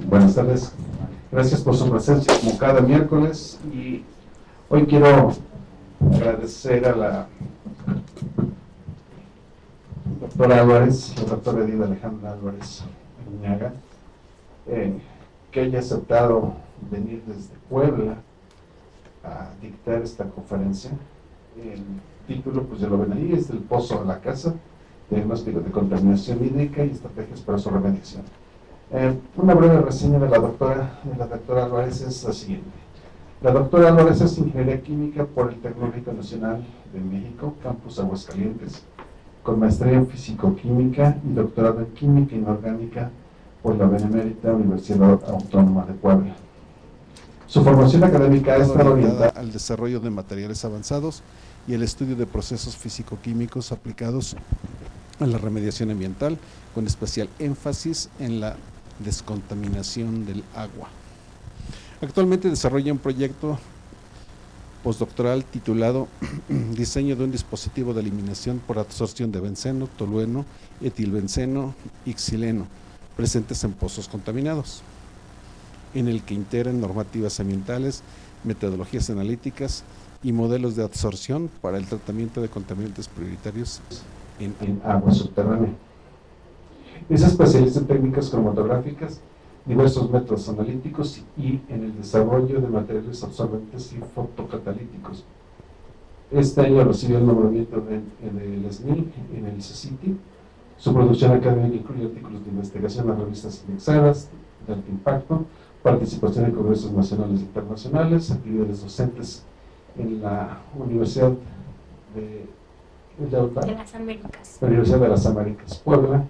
Buenas tardes. Gracias por su presencia como cada miércoles, y hoy quiero agradecer a la doctora Álvarez, la doctora Edith Alejandra Álvarez Aguinaga, que haya aceptado venir desde Puebla a dictar esta conferencia. El título, pues ya lo ven ahí, es Del Pozo a la Casa, diagnóstico de contaminación hídrica y estrategias para su remediación. Una breve reseña de la doctora Álvarez es la siguiente. La doctora Álvarez es ingeniera química por el Tecnológico Nacional de México, Campus Aguascalientes, con maestría en físico-química y doctorado en química inorgánica por la Benemérita Universidad Autónoma de Puebla. Su formación académica está orientada al desarrollo de materiales avanzados y el estudio de procesos físico-químicos aplicados a la remediación ambiental, con especial énfasis en la descontaminación del agua. Actualmente desarrolla un proyecto postdoctoral titulado Diseño de un dispositivo de eliminación por absorción de benceno, tolueno, etilbenceno y xileno presentes en pozos contaminados, en el que integran normativas ambientales, metodologías analíticas y modelos de absorción para el tratamiento de contaminantes prioritarios en agua subterránea. Es especialista en técnicas cromatográficas, diversos métodos analíticos y en el desarrollo de materiales absorbentes y fotocatalíticos. Este año recibió el nombramiento del SNI en el CECITI. Su producción académica incluye artículos de investigación en revistas indexadas de alto impacto, participación en congresos nacionales e internacionales, actividades docentes en la Universidad de las Américas, la Universidad de las Américas, Puebla,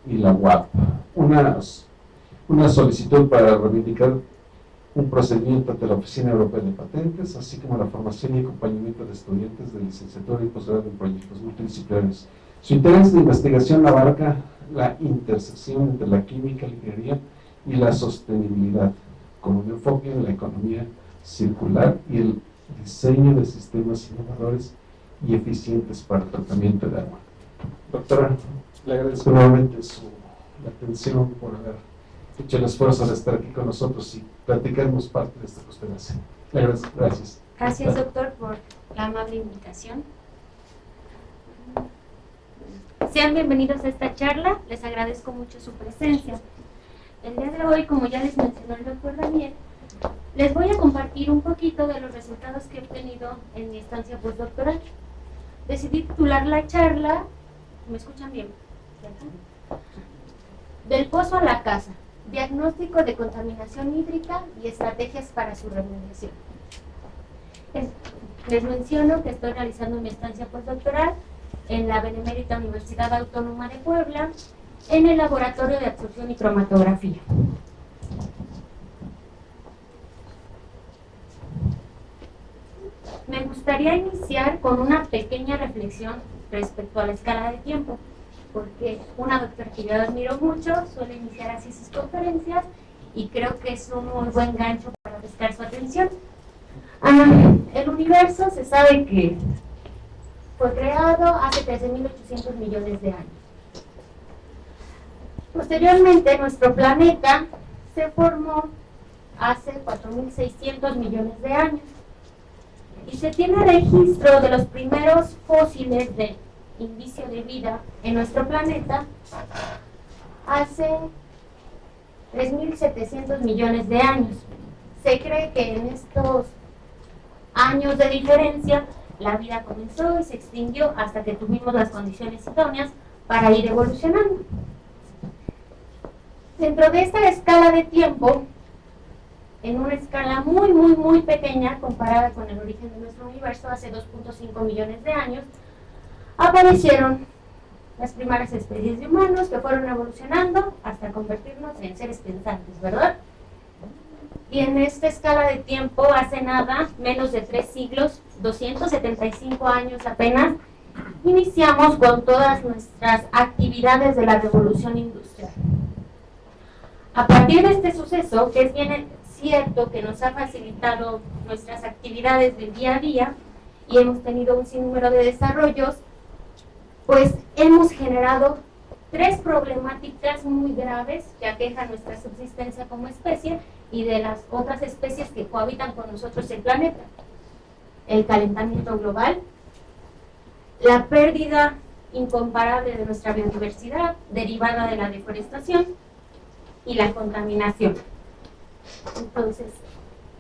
y la UAP. Una solicitud para reivindicar un procedimiento ante la Oficina Europea de Patentes, así como la formación y acompañamiento de estudiantes de licenciatura y posgrado en proyectos multidisciplinarios. Su interés de investigación abarca la intersección entre la química, la ingeniería y la sostenibilidad, con un enfoque en la economía circular y el diseño de sistemas innovadores y eficientes para el tratamiento de agua. Doctora, le agradezco nuevamente la atención por haber hecho el esfuerzo de estar aquí con nosotros y platicarnos parte de esta conferencia. Le agradezco. Gracias. Gracias, doctor, por la amable invitación. Sean bienvenidos a esta charla, les agradezco mucho su presencia. El día de hoy, como ya les mencionó el doctor Daniel, les voy a compartir un poquito de los resultados que he obtenido en mi estancia postdoctoral. Decidí titular la charla, ¿me escuchan bien? Del pozo a la casa, diagnóstico de contaminación hídrica y estrategias para su remediación. Les menciono que estoy realizando mi estancia postdoctoral en la Benemérita Universidad Autónoma de Puebla, en el Laboratorio de Absorción y Cromatografía. Me gustaría iniciar con una pequeña reflexión respecto a la escala de tiempo, porque una doctora que yo admiro mucho suele iniciar así sus conferencias y creo que es un muy buen gancho para buscar su atención. El universo se sabe que fue creado hace 13.800 millones de años. Posteriormente, nuestro planeta se formó hace 4.600 millones de años y se tiene registro de los primeros fósiles de indicio de vida en nuestro planeta hace 3.700 millones de años. Se cree que en estos años de diferencia la vida comenzó y se extinguió hasta que tuvimos las condiciones idóneas para ir evolucionando. Dentro de esta escala de tiempo, en una escala muy pequeña comparada con el origen de nuestro universo hace 2.5 millones de años, aparecieron las primeras especies de humanos que fueron evolucionando hasta convertirnos en seres pensantes, ¿verdad? Y en esta escala de tiempo, hace nada, menos de 3 siglos, 275 años apenas, iniciamos con todas nuestras actividades de la revolución industrial. A partir de este suceso, que es bien cierto que nos ha facilitado nuestras actividades del día a día y hemos tenido un sinnúmero de desarrollos, pues hemos generado tres problemáticas muy graves que aquejan nuestra subsistencia como especie y de las otras especies que cohabitan con nosotros en el planeta: el calentamiento global, la pérdida incomparable de nuestra biodiversidad derivada de la deforestación y la contaminación. Entonces,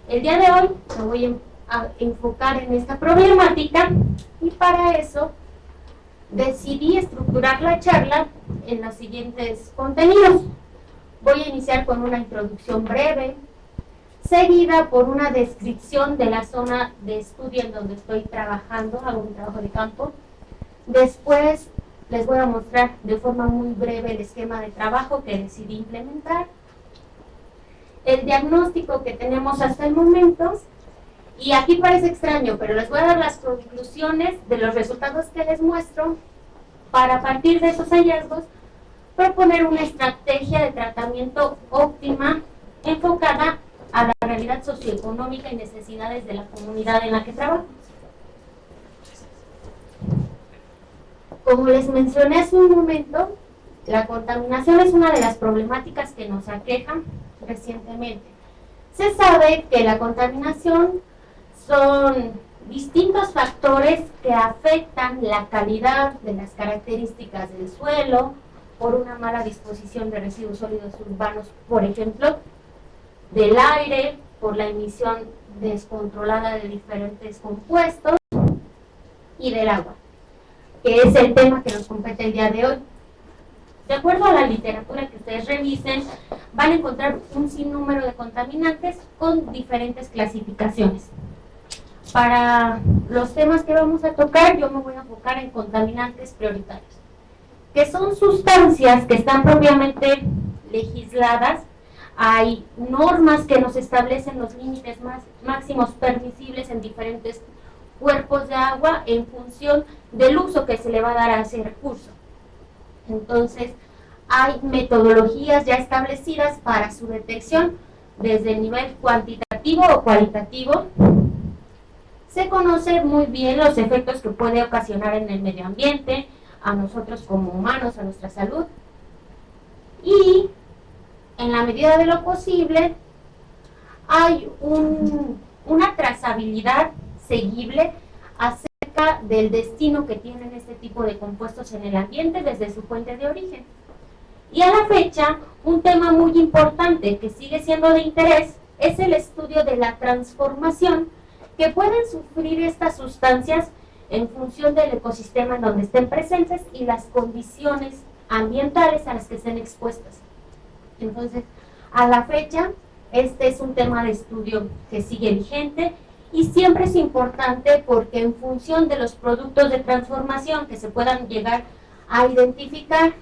el día de hoy me voy a enfocar en esta problemática y para eso decidí estructurar la charla en los siguientes contenidos. Voy a iniciar con una introducción breve, seguida por una descripción de la zona de estudio en donde estoy trabajando, hago un trabajo de campo. Después les voy a mostrar de forma muy breve el esquema de trabajo que decidí implementar, el diagnóstico que tenemos hasta el momento, y aquí parece extraño, pero les voy a dar las conclusiones de los resultados que les muestro para, a partir de esos hallazgos, proponer una estrategia de tratamiento óptima enfocada a la realidad socioeconómica y necesidades de la comunidad en la que trabajamos. Como les mencioné hace un momento, la contaminación es una de las problemáticas que nos aquejan recientemente. Se sabe que la contaminación son distintos factores que afectan la calidad de las características del suelo, por una mala disposición de residuos sólidos urbanos, por ejemplo, del aire, por la emisión descontrolada de diferentes compuestos, y del agua, que es el tema que nos compete el día de hoy. De acuerdo a la literatura que ustedes revisen, van a encontrar un sinnúmero de contaminantes con diferentes clasificaciones. Para los temas que vamos a tocar, yo me voy a enfocar en contaminantes prioritarios, que son sustancias que están propiamente legisladas. Hay normas que nos establecen los límites máximos permisibles en diferentes cuerpos de agua en función del uso que se le va a dar a ese recurso. Entonces, hay metodologías ya establecidas para su detección desde el nivel cuantitativo o cualitativo. Se conoce muy bien los efectos que puede ocasionar en el medio ambiente, a nosotros como humanos, a nuestra salud, y en la medida de lo posible hay una trazabilidad seguible acerca del destino que tienen este tipo de compuestos en el ambiente desde su fuente de origen. Y a la fecha, un tema muy importante que sigue siendo de interés es el estudio de la transformación que pueden sufrir estas sustancias en función del ecosistema en donde estén presentes y las condiciones ambientales a las que estén expuestas. Entonces, a la fecha, este es un tema de estudio que sigue vigente y siempre es importante porque en función de los productos de transformación que se puedan llegar a identificar,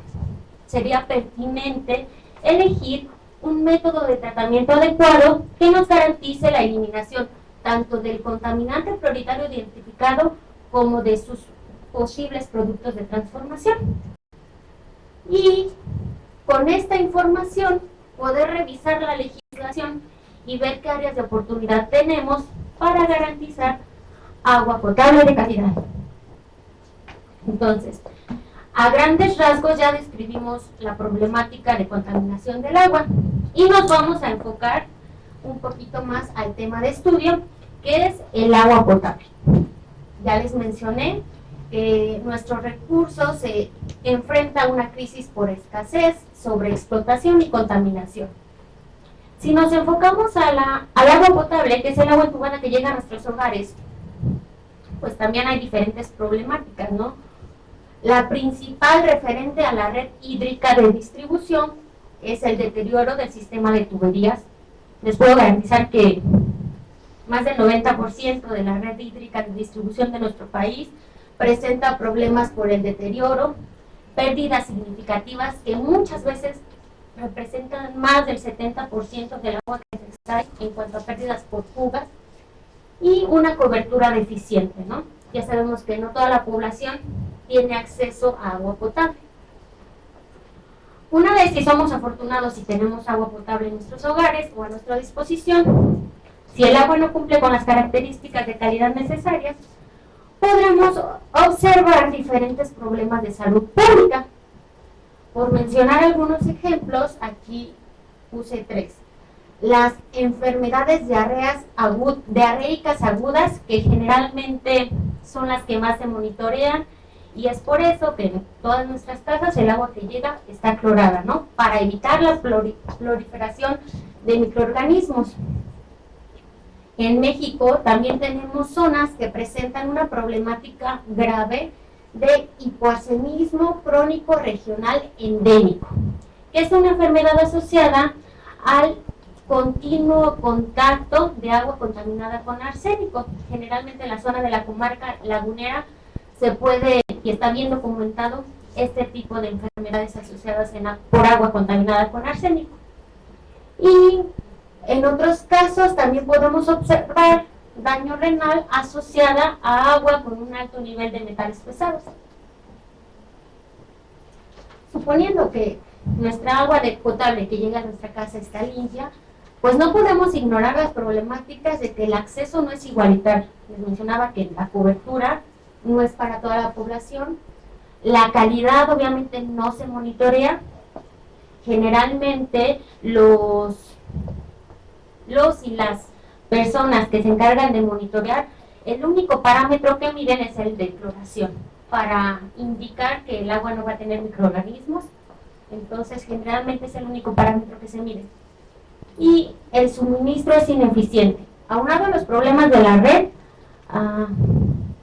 sería pertinente elegir un método de tratamiento adecuado que nos garantice la eliminación tanto del contaminante prioritario identificado como de sus posibles productos de transformación. Y con esta información poder revisar la legislación y ver qué áreas de oportunidad tenemos para garantizar agua potable de calidad. Entonces, a grandes rasgos ya describimos la problemática de contaminación del agua y nos vamos a enfocar un poquito más al tema de estudio, que es el agua potable. Ya les mencioné que nuestro recurso se enfrenta a una crisis por escasez, sobreexplotación y contaminación. Si nos enfocamos al agua potable, que es el agua entubada que llega a nuestros hogares, pues también hay diferentes problemáticas, ¿no? La principal referente a la red hídrica de distribución es el deterioro del sistema de tuberías. Les puedo garantizar que más del 90% de la red hídrica de distribución de nuestro país presenta problemas por el deterioro, pérdidas significativas que muchas veces representan más del 70% del agua que se extrae en cuanto a pérdidas por fugas, y una cobertura deficiente, ¿no? Ya sabemos que no toda la población tiene acceso a agua potable. Una vez que somos afortunados y tenemos agua potable en nuestros hogares o a nuestra disposición, si el agua no cumple con las características de calidad necesarias, podremos observar diferentes problemas de salud pública. Por mencionar algunos ejemplos, aquí puse 3. Las enfermedades diarreicas agudas, que generalmente son las que más se monitorean, y es por eso que en todas nuestras casas el agua que llega está clorada, ¿no? Para evitar la proliferación de microorganismos. En México también tenemos zonas que presentan una problemática grave de hipoarsenismo crónico regional endémico, que es una enfermedad asociada al continuo contacto de agua contaminada con arsénico. Generalmente en la zona de la comarca lagunera se puede y está bien documentado este tipo de enfermedades asociadas por agua contaminada con arsénico. Y en otros casos también podemos observar daño renal asociada a agua con un alto nivel de metales pesados. Suponiendo que nuestra agua potable que llega a nuestra casa está limpia, pues no podemos ignorar las problemáticas de que el acceso no es igualitario. Les mencionaba que la cobertura no es para toda la población, la calidad obviamente no se monitorea, generalmente los y las personas que se encargan de monitorear, el único parámetro que miden es el de cloración, para indicar que el agua no va a tener microorganismos. Entonces generalmente es el único parámetro que se mide. Y el suministro es ineficiente. Aunado a los problemas de la red,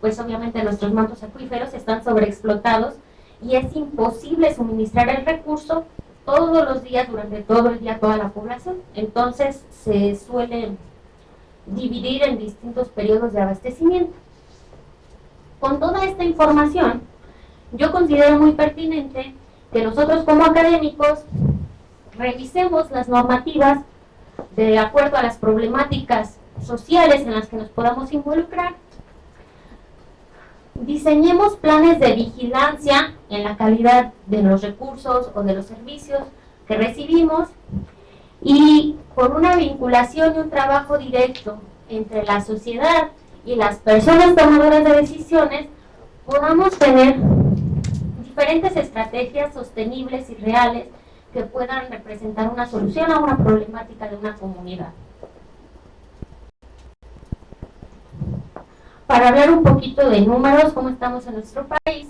pues obviamente nuestros mantos acuíferos están sobreexplotados y es imposible suministrar el recurso todos los días, durante todo el día, a toda la población. Entonces se suele dividir en distintos periodos de abastecimiento. Con toda esta información, yo considero muy pertinente que nosotros como académicos revisemos las normativas de acuerdo a las problemáticas sociales en las que nos podamos involucrar, diseñemos planes de vigilancia en la calidad de los recursos o de los servicios que recibimos, y con una vinculación y un trabajo directo entre la sociedad y las personas tomadoras de decisiones, podamos tener diferentes estrategias sostenibles y reales que puedan representar una solución a una problemática de una comunidad. Para hablar un poquito de números, cómo estamos en nuestro país.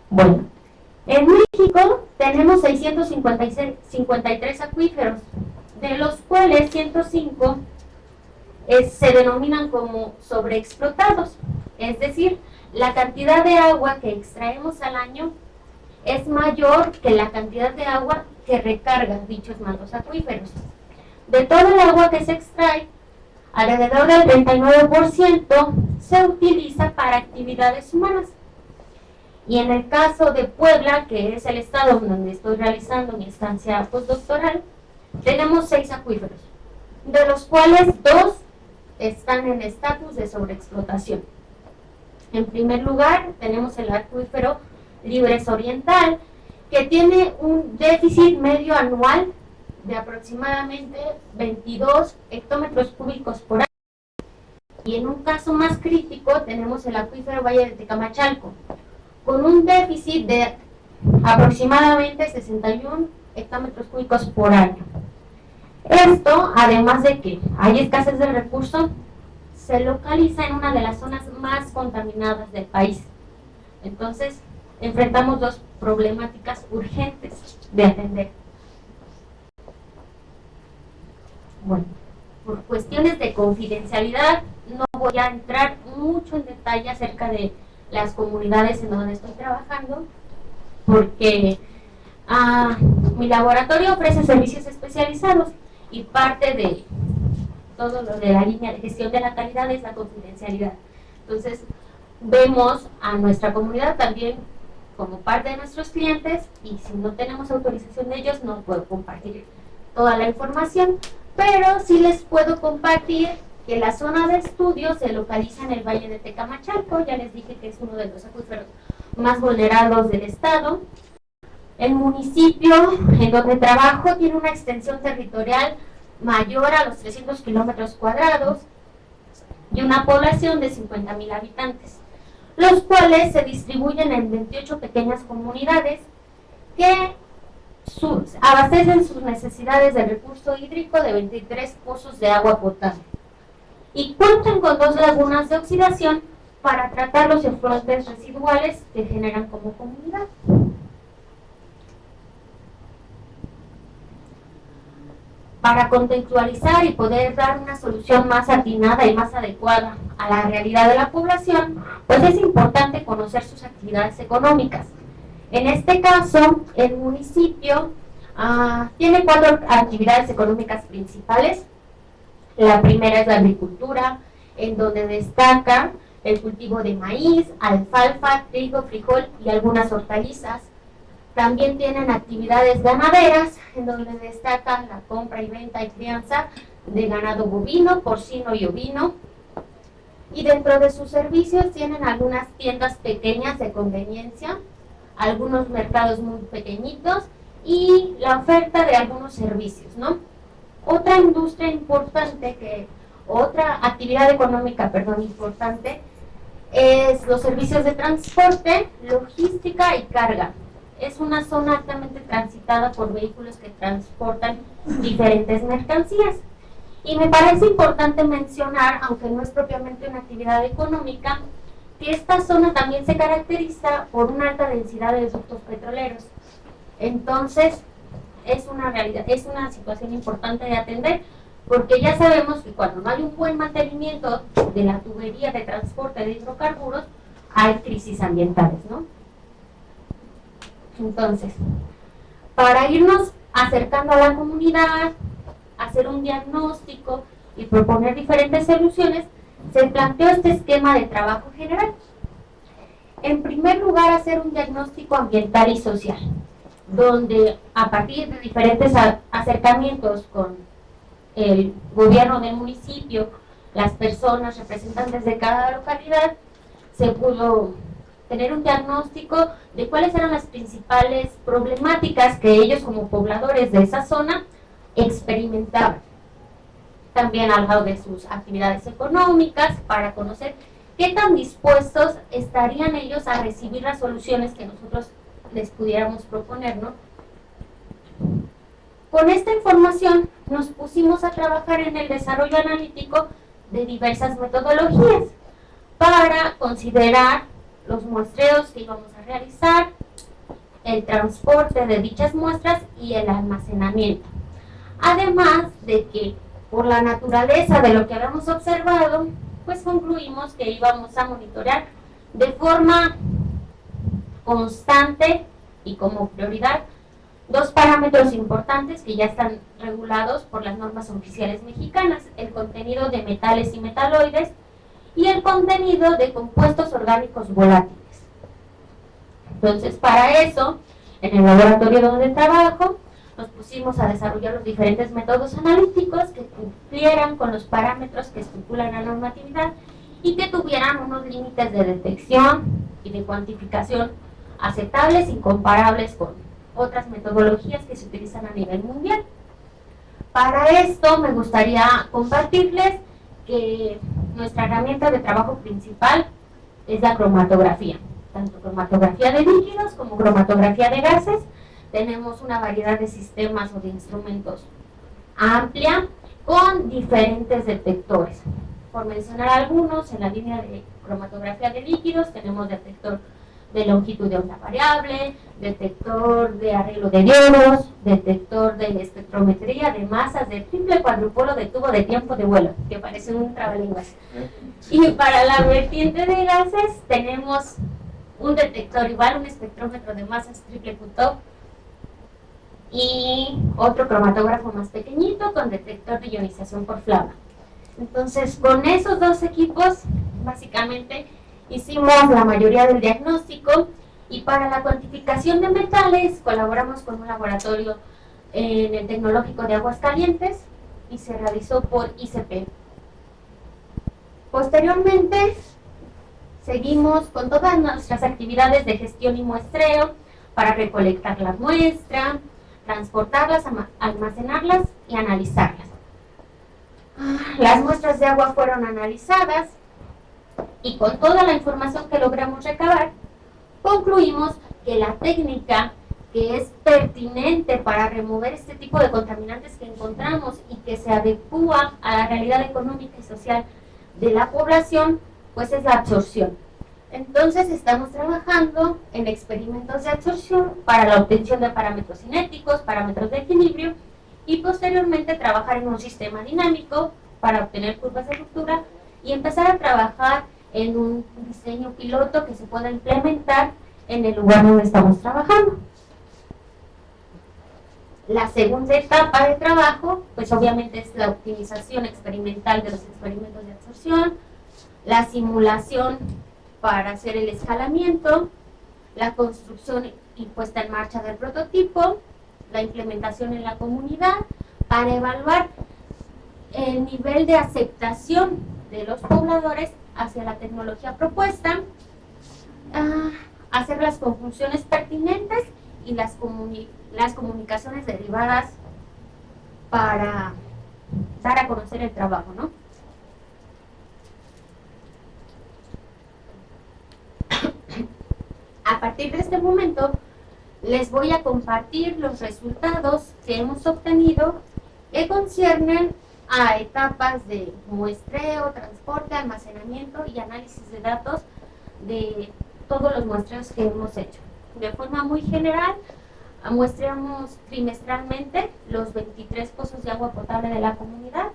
Bueno, en México tenemos 653 acuíferos, de los cuales 105 se denominan como sobreexplotados, es decir, la cantidad de agua que extraemos al año es mayor que la cantidad de agua que recarga dichos mantos acuíferos. De todo el agua que se extrae, alrededor del 39% se utiliza para actividades humanas. Y en el caso de Puebla, que es el estado donde estoy realizando mi estancia postdoctoral, tenemos 6 acuíferos, de los cuales 2 están en estatus de sobreexplotación. En primer lugar, tenemos el acuífero Libres Oriental, que tiene un déficit medio anual de aproximadamente 22 hectómetros cúbicos por año. Y en un caso más crítico tenemos el acuífero Valle de Tecamachalco, con un déficit de aproximadamente 61 hectómetros cúbicos por año. Esto, además de que hay escasez de recursos, se localiza en una de las zonas más contaminadas del país. Entonces, enfrentamos 2 problemáticas urgentes de atender. Bueno, por cuestiones de confidencialidad, no voy a entrar mucho en detalle acerca de las comunidades en donde estoy trabajando, porque mi laboratorio ofrece servicios especializados y parte de todo lo de la línea de gestión de la calidad es la confidencialidad. Entonces, vemos a nuestra comunidad también como parte de nuestros clientes, y si no tenemos autorización de ellos no puedo compartir toda la información, pero sí les puedo compartir que la zona de estudio se localiza en el Valle de Tecamachalco. Ya les dije que es uno de los acuíferos más vulnerados del estado. El municipio en donde trabajo tiene una extensión territorial mayor a los 300 kilómetros cuadrados y una población de 50,000 habitantes, los cuales se distribuyen en 28 pequeñas comunidades que abastecen sus necesidades de recurso hídrico de 23 pozos de agua potable y cuentan con 2 lagunas de oxidación para tratar los efluentes residuales que generan como comunidad. Para contextualizar y poder dar una solución más atinada y más adecuada a la realidad de la población, pues es importante conocer sus actividades económicas. En este caso, el municipio tiene 4 actividades económicas principales. La primera es la agricultura, en donde destaca el cultivo de maíz, alfalfa, trigo, frijol y algunas hortalizas. También tienen actividades ganaderas, en donde destacan la compra y venta y crianza de ganado bovino, porcino y ovino. Y dentro de sus servicios tienen algunas tiendas pequeñas de conveniencia, algunos mercados muy pequeñitos y la oferta de algunos servicios, ¿no? Otra industria importante, otra actividad económica, importante, es los servicios de transporte, logística y carga. Es una zona altamente transitada por vehículos que transportan diferentes mercancías. Y me parece importante mencionar, aunque no es propiamente una actividad económica, que esta zona también se caracteriza por una alta densidad de ductos petroleros. Entonces, es una realidad, es una situación importante de atender, porque ya sabemos que cuando no hay un buen mantenimiento de la tubería de transporte de hidrocarburos, hay crisis ambientales, ¿no? Entonces, para irnos acercando a la comunidad, hacer un diagnóstico y proponer diferentes soluciones, se planteó este esquema de trabajo general. En primer lugar, hacer un diagnóstico ambiental y social, donde a partir de diferentes acercamientos con el gobierno del municipio, las personas representantes de cada localidad, se pudo tener un diagnóstico de cuáles eran las principales problemáticas que ellos como pobladores de esa zona experimentaban. También al lado de sus actividades económicas, para conocer qué tan dispuestos estarían ellos a recibir las soluciones que nosotros les pudiéramos proponer, ¿no? Con esta información nos pusimos a trabajar en el desarrollo analítico de diversas metodologías para considerar los muestreos que íbamos a realizar, el transporte de dichas muestras y el almacenamiento. Además de que por la naturaleza de lo que habíamos observado, pues concluimos que íbamos a monitorear de forma constante y como prioridad 2 parámetros importantes que ya están regulados por las normas oficiales mexicanas: el contenido de metales y metaloides y el contenido de compuestos orgánicos volátiles. Entonces, para eso, en el laboratorio donde trabajo, nos pusimos a desarrollar los diferentes métodos analíticos que cumplieran con los parámetros que estipulan la normatividad y que tuvieran unos límites de detección y de cuantificación aceptables y comparables con otras metodologías que se utilizan a nivel mundial. Para esto me gustaría compartirles que nuestra herramienta de trabajo principal es la cromatografía, tanto cromatografía de líquidos como cromatografía de gases. Tenemos una variedad de sistemas o de instrumentos amplia con diferentes detectores. Por mencionar algunos, en la línea de cromatografía de líquidos tenemos detector de longitud de onda variable, detector de arreglo de diodos, detector de espectrometría de masas de triple cuadrupolo de tubo de tiempo de vuelo, que parece un trabalenguas. Y para la vertiente de gases tenemos un detector igual, un espectrómetro de masas triple Q-TOF y otro cromatógrafo más pequeñito con detector de ionización por flama. Entonces, con esos 2 equipos, básicamente, hicimos la mayoría del diagnóstico, y para la cuantificación de metales colaboramos con un laboratorio en el Tecnológico de Aguascalientes y se realizó por ICP. Posteriormente, seguimos con todas nuestras actividades de gestión y muestreo para recolectar la muestra, transportarlas, almacenarlas y analizarlas. Las muestras de agua fueron analizadas y con toda la información que logramos recabar, concluimos que la técnica que es pertinente para remover este tipo de contaminantes que encontramos y que se adecúa a la realidad económica y social de la población, pues es la absorción. Entonces estamos trabajando en experimentos de absorción para la obtención de parámetros cinéticos, parámetros de equilibrio, y posteriormente trabajar en un sistema dinámico para obtener curvas de ruptura y empezar a trabajar en un diseño piloto que se pueda implementar en el lugar donde estamos trabajando. La segunda etapa de trabajo, pues obviamente es la optimización experimental de los experimentos de absorción, la simulación para hacer el escalamiento, la construcción y puesta en marcha del prototipo, la implementación en la comunidad para evaluar el nivel de aceptación de los pobladores hacia la tecnología propuesta, hacer las conclusiones pertinentes y las comunicaciones derivadas para dar a conocer el trabajo, ¿no? A partir de este momento, les voy a compartir los resultados que hemos obtenido que conciernen a etapas de muestreo, transporte, almacenamiento y análisis de datos de todos los muestreos que hemos hecho. De forma muy general, muestreamos trimestralmente los 23 pozos de agua potable de la comunidad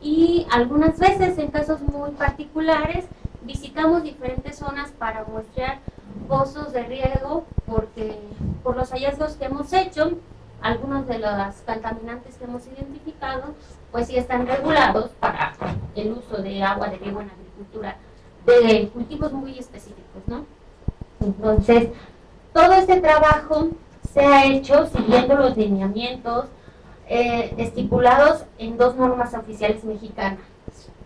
y algunas veces, en casos muy particulares, visitamos diferentes zonas para muestrear pozos de riego porque por los hallazgos que hemos hecho, algunos de los contaminantes que hemos identificado, pues sí están regulados para el uso de agua de riego en agricultura, de cultivos muy específicos, ¿no? Entonces, todo este trabajo se ha hecho siguiendo los lineamientos estipulados en dos normas oficiales mexicanas,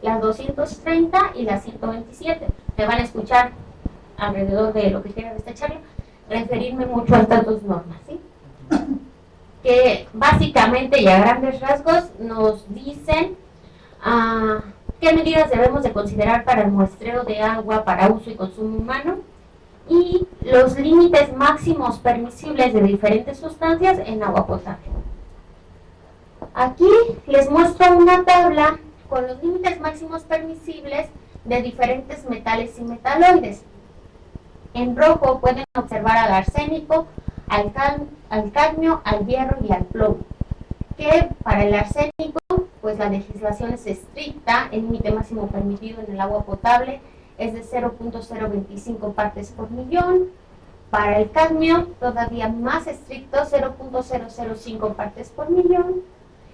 la 230 y la 127. Me van a escuchar alrededor de lo que queda de esta charla, referirme mucho a estas dos normas, ¿sí? Que básicamente y a grandes rasgos nos dicen qué medidas debemos de considerar para el muestreo de agua para uso y consumo humano y los límites máximos permisibles de diferentes sustancias en agua potable. Aquí les muestro una tabla con los límites máximos permisibles de diferentes metales y metaloides. En rojo pueden observar al arsénico, al cadmio, al hierro y al plomo. Que para el arsénico, pues la legislación es estricta, el límite máximo permitido en el agua potable es de 0.025 partes por millón. Para el cadmio, todavía más estricto, 0.005 partes por millón.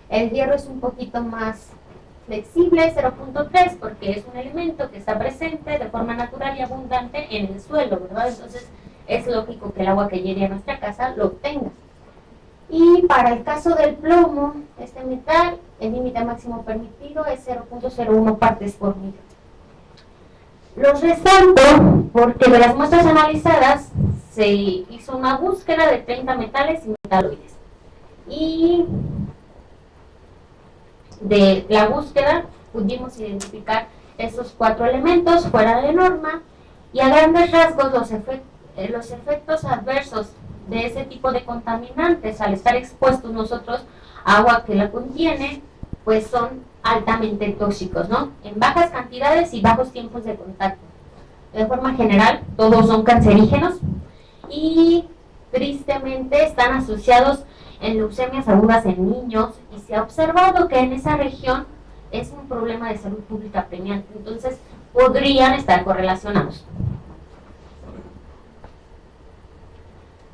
El hierro es un poquito más flexible, 0.3, porque es un elemento que está presente de forma natural y abundante en el suelo, ¿verdad? Entonces es lógico que el agua que llegue a nuestra casa lo obtenga. Y para el caso del plomo, este metal, el límite máximo permitido es 0.01 partes por millón. Los resalto porque de las muestras analizadas se hizo una búsqueda de 30 metales y metaloides. Y de la búsqueda pudimos identificar esos 4 elementos fuera de norma y a grandes rasgos los efectos adversos de ese tipo de contaminantes al estar expuestos nosotros a agua que la contiene, pues son altamente tóxicos, ¿no? En bajas cantidades y bajos tiempos de contacto. De forma general, todos son cancerígenos y tristemente están asociados en leucemias agudas en niños y se ha observado que en esa región es un problema de salud pública apremiante, entonces podrían estar correlacionados.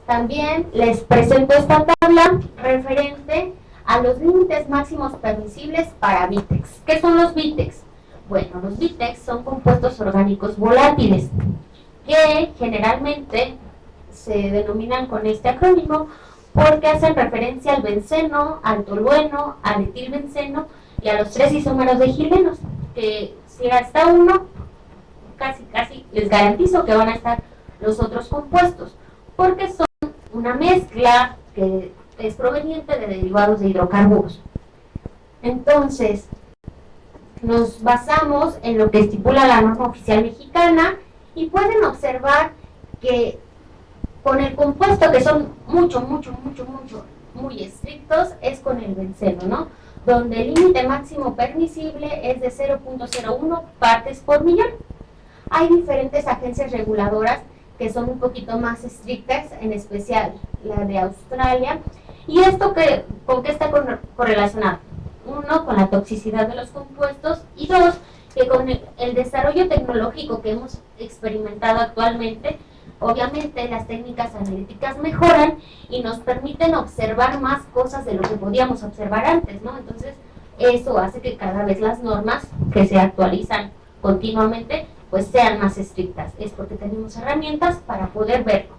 También les presento esta tabla referente a los límites máximos permisibles para VITEX. ¿Qué son los VITEX? Bueno, los VITEX son compuestos orgánicos volátiles que generalmente se denominan con este acrónimo porque hacen referencia al benceno, al tolueno, al etilbenceno y a los 3 isómeros de gilenos, que si está uno, casi les garantizo que van a estar los otros compuestos, porque son una mezcla que es proveniente de derivados de hidrocarburos. Entonces, nos basamos en lo que estipula la norma oficial mexicana y pueden observar que Con el compuesto, que son muy estrictos, es con el benceno, ¿no? Donde el límite máximo permisible es de 0.01 partes por millón. Hay diferentes agencias reguladoras que son un poquito más estrictas, en especial la de Australia. ¿Y esto con qué está correlacionado? Uno, con la toxicidad de los compuestos, y dos, que con el desarrollo tecnológico que hemos experimentado actualmente, obviamente las técnicas analíticas mejoran y nos permiten observar más cosas de lo que podíamos observar antes, ¿no? Entonces, eso hace que cada vez las normas que se actualizan continuamente, pues sean más estrictas. Es porque tenemos herramientas para poder verlo.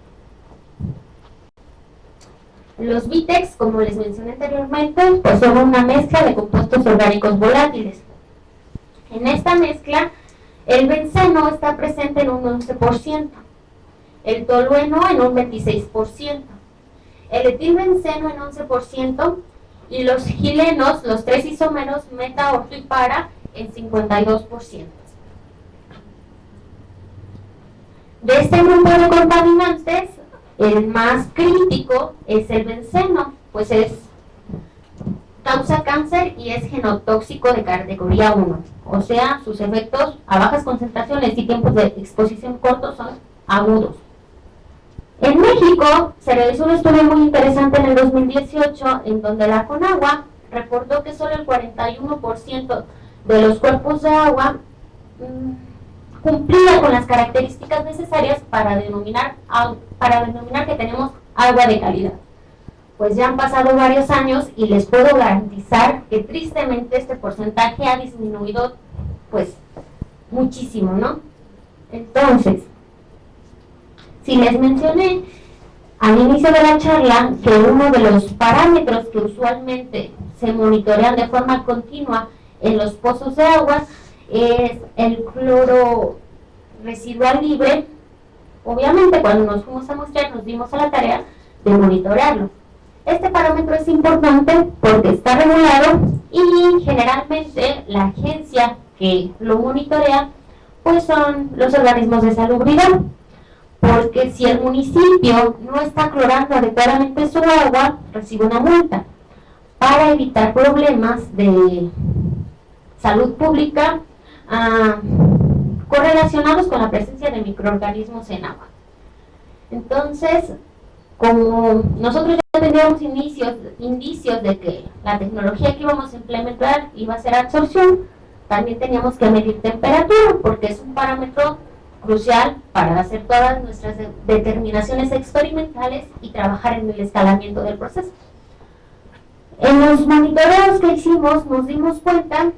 Los VITEX, como les mencioné anteriormente, pues son una mezcla de compuestos orgánicos volátiles. En esta mezcla, el benceno está presente en un 11%, el tolueno en un 26%, el etilbenceno en 11% y los gilenos, los tres isómeros meta, orto y para, en 52%. De este grupo de contaminantes, el más crítico es el benceno, pues causa cáncer y es genotóxico de categoría 1, o sea, sus efectos a bajas concentraciones y tiempos de exposición cortos son agudos. En México se realizó un estudio muy interesante en el 2018 en donde la CONAGUA reportó que solo el 41% de los cuerpos de agua cumplía con las características necesarias para denominar que tenemos agua de calidad. Pues ya han pasado varios años y les puedo garantizar que tristemente este porcentaje ha disminuido pues muchísimo, ¿no? Entonces, si les mencioné al inicio de la charla que uno de los parámetros que usualmente se monitorean de forma continua en los pozos de agua es el cloro residual libre, obviamente cuando nos fuimos a muestrear nos dimos a la tarea de monitorearlo. Este parámetro es importante porque está regulado y generalmente la agencia que lo monitorea pues son los organismos de salubridad, porque si el municipio no está clorando adecuadamente su agua, recibe una multa para evitar problemas de salud pública correlacionados con la presencia de microorganismos en agua. Entonces, como nosotros ya teníamos indicios de que la tecnología que íbamos a implementar iba a ser absorción, también teníamos que medir temperatura, porque es un parámetro crucial para hacer todas nuestras determinaciones experimentales y trabajar en el escalamiento del proceso. En los monitoreos que hicimos nos dimos cuenta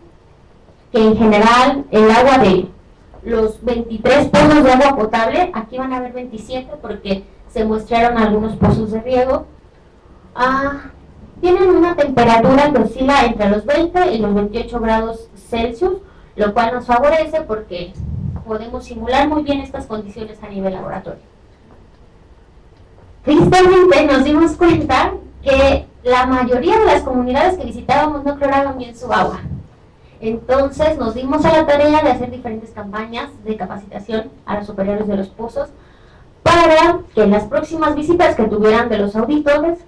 que en general el agua de los 23 pozos de agua potable, aquí van a haber 27 porque se muestrearon algunos pozos de riego, tienen una temperatura que oscila entre los 20 y los 28 grados Celsius, lo cual nos favorece porque podemos simular muy bien estas condiciones a nivel laboratorio. Tristemente nos dimos cuenta que la mayoría de las comunidades que visitábamos no cloraban bien su agua. Entonces nos dimos a la tarea de hacer diferentes campañas de capacitación a los superiores de los pozos para que en las próximas visitas que tuvieran de los auditores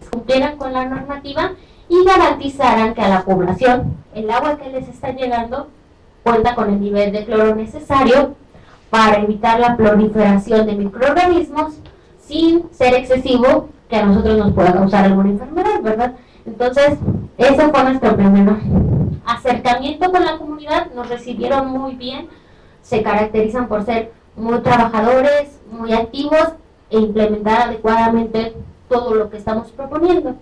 cumplieran con la normativa y garantizaran que a la población el agua que les está llegando cuenta con el nivel de cloro necesario para evitar la proliferación de microorganismos sin ser excesivo que a nosotros nos pueda causar alguna enfermedad, ¿verdad? Entonces, ese fue nuestro primer acercamiento con la comunidad, nos recibieron muy bien, se caracterizan por ser muy trabajadores, muy activos e implementar adecuadamente todo lo que estamos proponiendo.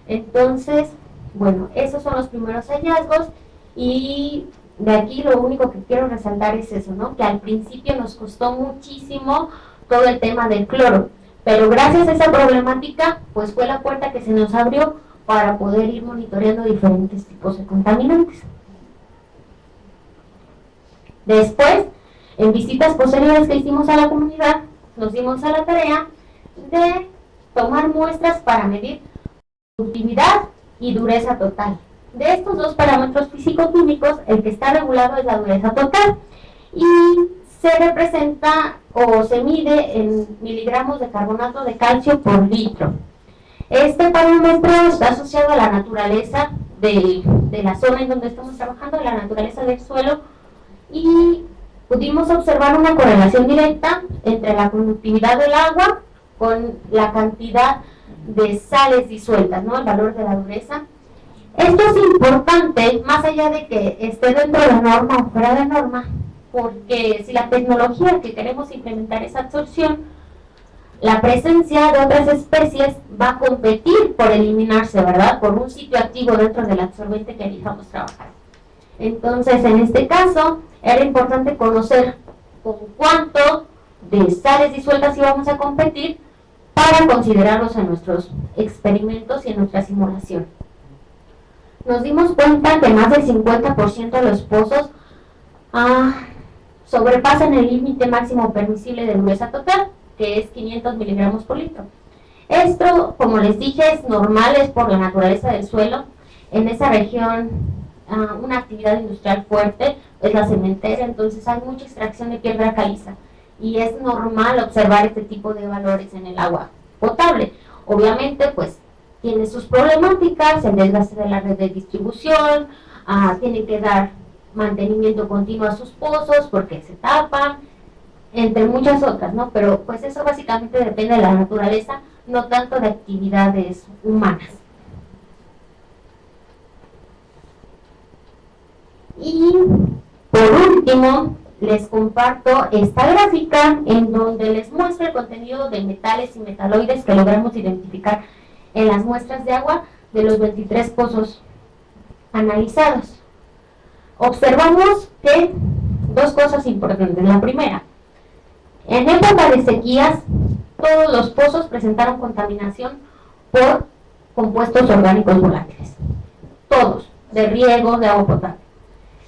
Entonces, bueno, esos son los primeros hallazgos y de aquí lo único que quiero resaltar es eso, ¿no? Que al principio nos costó muchísimo todo el tema del cloro, pero gracias a esa problemática, pues fue la puerta que se nos abrió para poder ir monitoreando diferentes tipos de contaminantes. Después, en visitas posteriores que hicimos a la comunidad, nos dimos a la tarea de tomar muestras para medir conductividad y dureza total. De estos dos parámetros físico-químicos, el que está regulado es la dureza total. Y se representa o se mide en miligramos de carbonato de calcio por litro. Este parámetro está asociado a la naturaleza de la zona en donde estamos trabajando, a la naturaleza del suelo, y pudimos observar una correlación directa entre la conductividad del agua con la cantidad de sales disueltas, ¿no? El valor de la dureza. Esto es importante, más allá de que esté dentro de la norma o fuera de norma, porque si la tecnología que queremos implementar es absorción, la presencia de otras especies va a competir por eliminarse, ¿verdad? Por un sitio activo dentro del absorbente que elijamos trabajar. Entonces, en este caso, era importante conocer con cuánto de sales disueltas íbamos a competir para considerarlos en nuestros experimentos y en nuestra simulación. Nos dimos cuenta que más del 50% de los pozos sobrepasan el límite máximo permisible de dureza total, que es 500 miligramos por litro. Esto, como les dije, es normal, es por la naturaleza del suelo. En esa región, una actividad industrial fuerte es la cementera, entonces hay mucha extracción de piedra caliza y es normal observar este tipo de valores en el agua potable. Obviamente, pues, tiene sus problemáticas, el desgaste de la red de distribución, tienen que dar mantenimiento continuo a sus pozos porque se tapan, entre muchas otras, ¿no? Pero pues eso básicamente depende de la naturaleza, no tanto de actividades humanas. Y por último, les comparto esta gráfica en donde les muestro el contenido de metales y metaloides que logramos identificar en las muestras de agua de los 23 pozos analizados. Observamos que dos cosas importantes. La primera, en época de sequías, todos los pozos presentaron contaminación por compuestos orgánicos volátiles. Todos, de riego, de agua potable.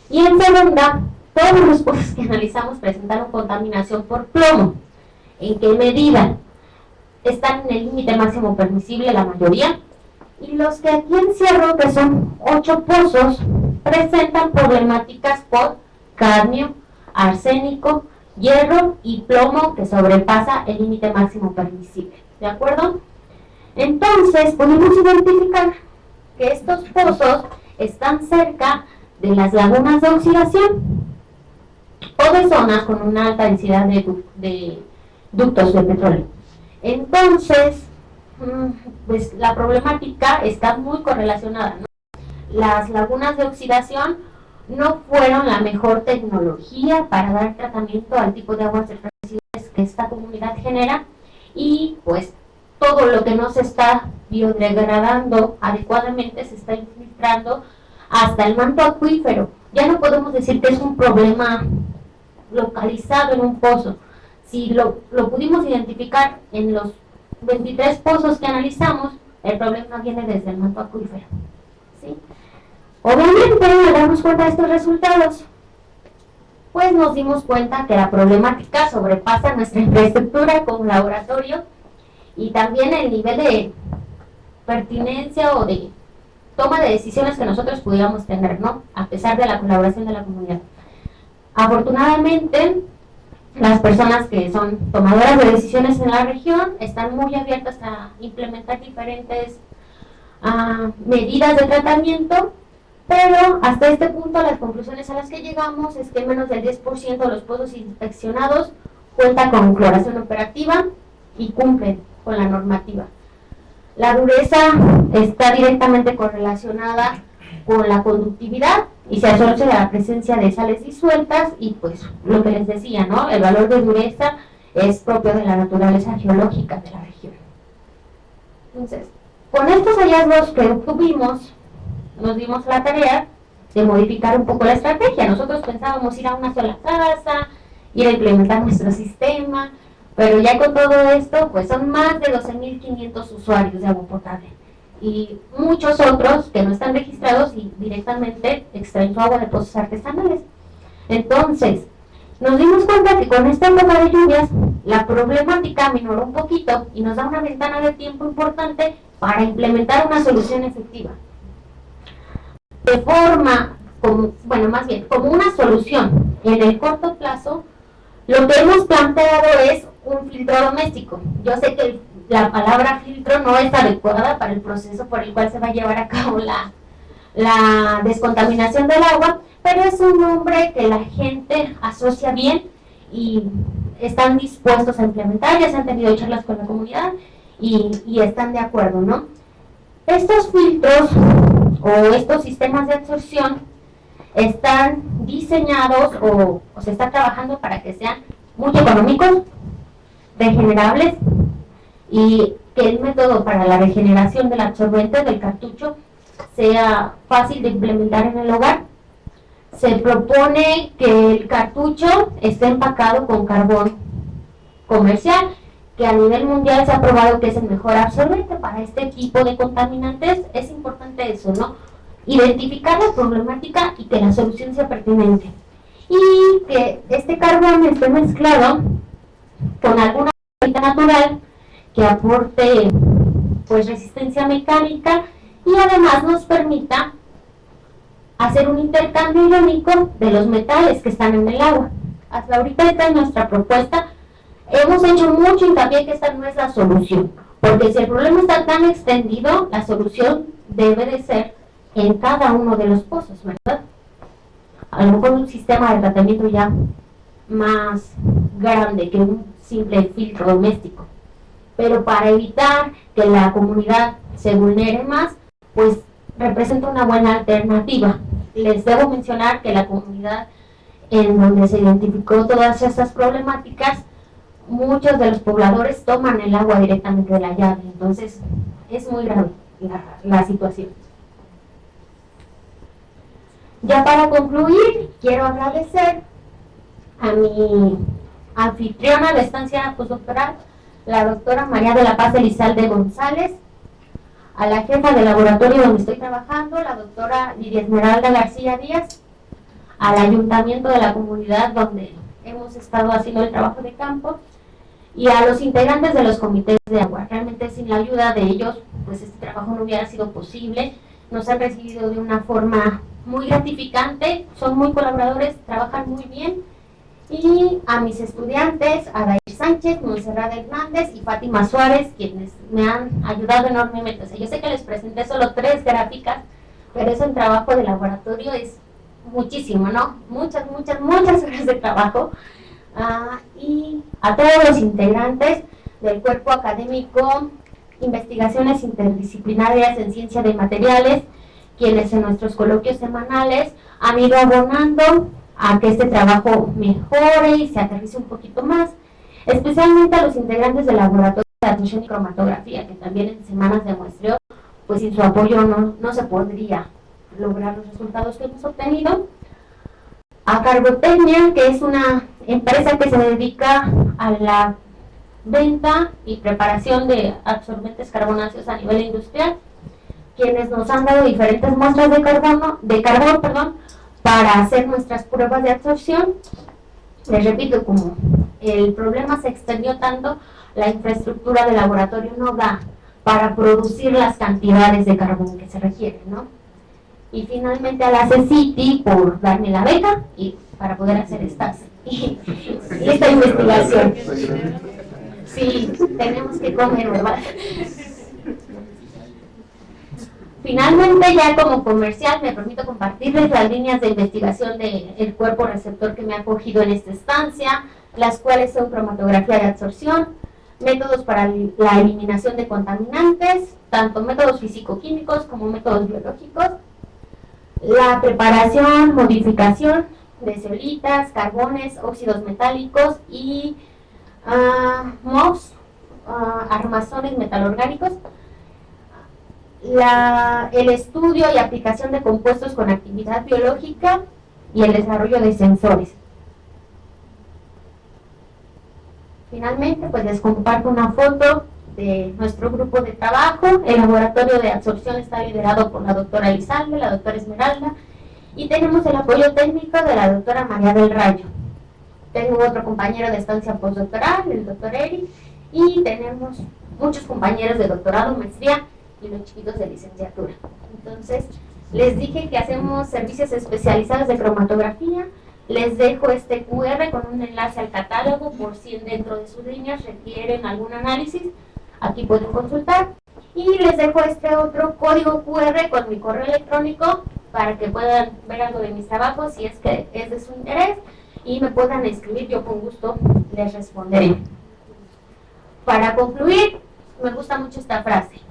Y en segunda, todos los pozos que analizamos presentaron contaminación por plomo. ¿En qué medida? Están en el límite máximo permisible la mayoría. Y los que aquí encierro, que son 8 pozos, presentan problemáticas por cadmio, arsénico, hierro y plomo que sobrepasa el límite máximo permisible. ¿De acuerdo? Entonces, pudimos identificar que estos pozos están cerca de las lagunas de oxidación o de zonas con una alta densidad de ductos de petróleo. Entonces, pues la problemática está muy correlacionada, ¿no? Las lagunas de oxidación no fueron la mejor tecnología para dar tratamiento al tipo de aguas residuales que esta comunidad genera, y pues todo lo que no se está biodegradando adecuadamente se está infiltrando hasta el manto acuífero. Ya no podemos decir que es un problema localizado en un pozo. Si lo pudimos identificar en los 23 pozos que analizamos, el problema viene desde el manto acuífero, ¿sí? Obviamente, al darnos cuenta de estos resultados, pues nos dimos cuenta que la problemática sobrepasa nuestra infraestructura como laboratorio y también el nivel de pertinencia o de toma de decisiones que nosotros pudiéramos tener, ¿no? A pesar de la colaboración de la comunidad. Afortunadamente, las personas que son tomadoras de decisiones en la región están muy abiertas a implementar diferentes medidas de tratamiento, pero hasta este punto las conclusiones a las que llegamos es que menos del 10% de los pozos inspeccionados cuenta con cloración operativa y cumplen con la normativa. La dureza está directamente correlacionada con la conductividad y se asocia a la presencia de sales disueltas y pues lo que les decía, ¿no? El valor de dureza es propio de la naturaleza geológica de la región. Entonces, con estos hallazgos que obtuvimos, nos dimos la tarea de modificar un poco la estrategia. Nosotros pensábamos ir a una sola casa, ir a implementar nuestro sistema, pero ya con todo esto, pues son más de 12.500 usuarios de agua potable y muchos otros que no están registrados y directamente extraen su agua de pozos artesanales. Entonces, nos dimos cuenta que con esta época de lluvias, la problemática minoró un poquito y nos da una ventana de tiempo importante para implementar una solución efectiva. De forma, como una solución en el corto plazo, Lo que hemos planteado es un filtro doméstico. Yo sé que la palabra filtro no es adecuada para el proceso por el cual se va a llevar a cabo la descontaminación del agua, pero es un nombre que la gente asocia bien y están dispuestos a implementar. Ya se han tenido charlas con la comunidad y están de acuerdo, ¿no? Estos filtros o estos sistemas de absorción están diseñados o se está trabajando para que sean muy económicos, regenerables, y que el método para la regeneración del absorbente del cartucho sea fácil de implementar en el hogar. Se propone que el cartucho esté empacado con carbón comercial, que a nivel mundial se ha probado que es el mejor absorbente para este tipo de contaminantes. Es importante eso, ¿no? Identificar la problemática y que la solución sea pertinente. Y que este carbón esté mezclado con alguna herramienta natural que aporte pues resistencia mecánica y además nos permita hacer un intercambio iónico de los metales que están en el agua. Hasta ahorita esta es nuestra propuesta. Hemos hecho mucho hincapié que esta no es la solución, porque si el problema está tan extendido, la solución debe de ser en cada uno de los pozos, ¿verdad? A lo mejor un sistema de tratamiento ya más grande que un simple filtro doméstico. Pero para evitar que la comunidad se vulnere más, pues representa una buena alternativa. Les debo mencionar que la comunidad en donde se identificó todas estas problemáticas, muchos de los pobladores toman el agua directamente de la llave, entonces es muy grave la situación. Ya para concluir, quiero agradecer a mi anfitriona de estancia postdoctoral, la doctora María de la Paz Elizalde González, a la jefa del laboratorio donde estoy trabajando, la doctora Lidia Esmeralda García Díaz, al ayuntamiento de la comunidad donde hemos estado haciendo el trabajo de campo, y a los integrantes de los comités de agua. Realmente sin la ayuda de ellos, pues este trabajo no hubiera sido posible. Nos han recibido de una forma muy gratificante, son muy colaboradores, trabajan muy bien. Y a mis estudiantes, a Dair Sánchez, Montserrat Hernández y Fátima Suárez, quienes me han ayudado enormemente. O sea, yo sé que les presenté solo 3 gráficas, pero eso en trabajo de laboratorio es muchísimo, ¿no? Muchas horas de trabajo. Y a todos los integrantes del cuerpo académico Investigaciones Interdisciplinarias en Ciencia de Materiales, quienes en nuestros coloquios semanales han ido abonando a que este trabajo mejore y se aterrice un poquito más, especialmente a los integrantes del laboratorio de absorción y cromatografía, que también en semanas de muestreo, pues sin su apoyo no se podría lograr los resultados que hemos obtenido. A Carbotecnia, que es una empresa que se dedica a la venta y preparación de absorbentes carbonáceos a nivel industrial, quienes nos han dado diferentes muestras de carbón, para hacer nuestras pruebas de absorción. Les repito, como el problema se extendió tanto, la infraestructura del laboratorio no da para producir las cantidades de carbón que se requieren, ¿no? Y finalmente a la CECITI por darme la beca y para poder hacer esta investigación. Sí, tenemos que comer, ¿verdad? Finalmente, ya como comercial, me permito compartirles las líneas de investigación del cuerpo receptor que me ha acogido en esta estancia, las cuales son cromatografía de absorción, métodos para la eliminación de contaminantes, tanto métodos físico-químicos como métodos biológicos, la preparación, modificación de zeolitas, carbones, óxidos metálicos y MOFs, armazones metalorgánicos, el estudio y aplicación de compuestos con actividad biológica y el desarrollo de sensores. Finalmente, pues les comparto una foto de nuestro grupo de trabajo. El laboratorio de absorción está liderado por la doctora Elizalde, la doctora Esmeralda, y tenemos el apoyo técnico de la doctora María del Rayo. Tengo otro compañero de estancia postdoctoral, el doctor Eric, y tenemos muchos compañeros de doctorado, maestría y los chiquitos de licenciatura. Entonces, les dije que hacemos servicios especializados de cromatografía, Les dejo este QR con un enlace al catálogo por si dentro de sus líneas requieren algún análisis. Aquí pueden consultar. Y les dejo este otro código QR con mi correo electrónico para que puedan ver algo de mis trabajos si es que es de su interés y me puedan escribir, yo con gusto les responderé. Para concluir, me gusta mucho esta frase: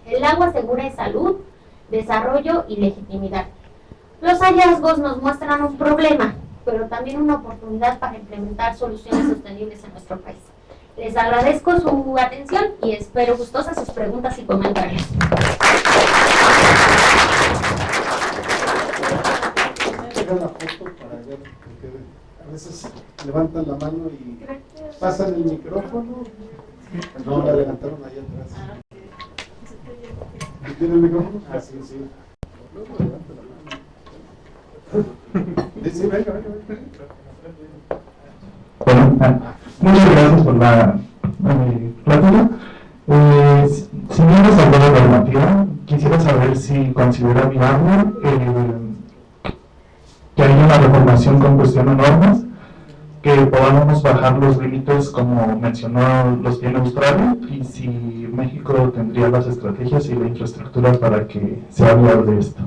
el agua asegura salud, desarrollo y legitimidad. Los hallazgos nos muestran un problema, pero también una oportunidad para implementar soluciones sostenibles en nuestro país. Les agradezco su atención y espero gustosas sus preguntas y comentarios. La foto para ver, porque a veces levantan la mano y pasan el micrófono. No, la levantaron ahí atrás. ¿Tiene el micrófono? Ah, sí, sí. Luego levanta la mano. Sí, venga. Bueno, muchas gracias por la plática. Si bien nos habló de normativa, quisiera saber si considera viable que haya una reformación con cuestión a normas, que podamos bajar los límites como mencionó los tiene Australia, y si México tendría las estrategias y la infraestructura para que sea viable esto.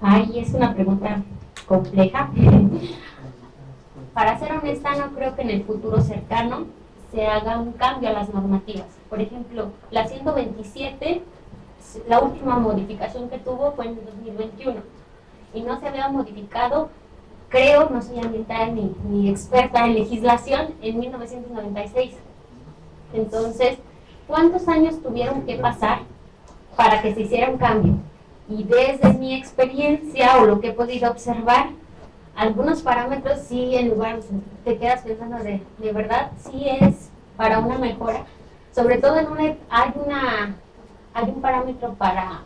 Ay, es una pregunta compleja. Para ser honesta, no creo que en el futuro cercano se haga un cambio a las normativas. Por ejemplo, la 127, la última modificación que tuvo fue en 2021 y no se había modificado, creo, no soy ambiental ni experta en legislación, en 1996. Entonces, ¿cuántos años tuvieron que pasar para que se hiciera un cambio? Y desde mi experiencia o lo que he podido observar, algunos parámetros sí, en lugar te quedas pensando de verdad, sí es para una mejora. Sobre todo hay un parámetro para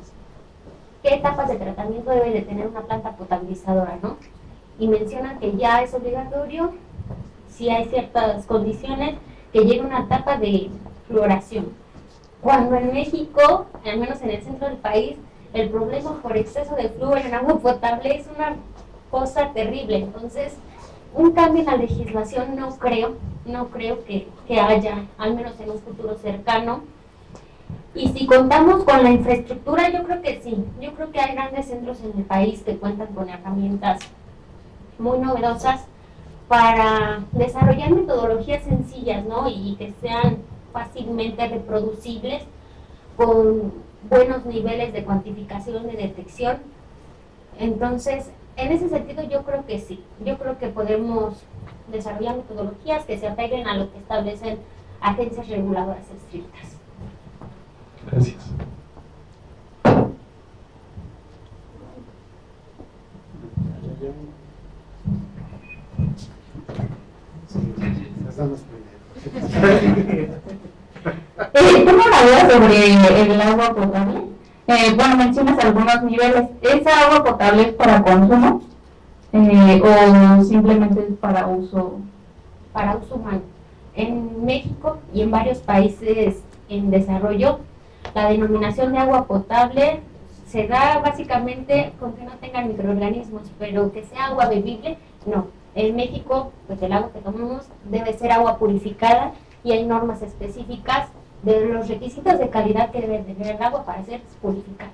qué etapas de tratamiento debe de tener una planta potabilizadora, ¿no? Y mencionan que ya es obligatorio, si hay ciertas condiciones, que llegue una etapa de fluoración. Cuando en México, al menos en el centro del país, el problema por exceso de flúor en agua potable es una cosa terrible. Entonces, un cambio en la legislación no creo que haya, al menos en un futuro cercano. Y si contamos con la infraestructura, yo creo que sí. Yo creo que hay grandes centros en el país que cuentan con herramientas muy novedosas para desarrollar metodologías sencillas, ¿no? Y que sean fácilmente reproducibles con buenos niveles de cuantificación, de detección. Entonces, en ese sentido yo creo que sí. Yo creo que podemos desarrollar metodologías que se apeguen a lo que establecen agencias reguladoras estrictas. Gracias. ¿Cómo hablas sobre el agua potable? Bueno, mencionas algunos niveles. ¿Esa agua potable es para consumo o simplemente es para uso? Para uso humano. En México y en varios países en desarrollo, la denominación de agua potable se da básicamente con que no tengan microorganismos, pero que sea agua bebible, no. En México, pues el agua que tomamos debe ser agua purificada y hay normas específicas de los requisitos de calidad que debe tener el agua para ser purificada.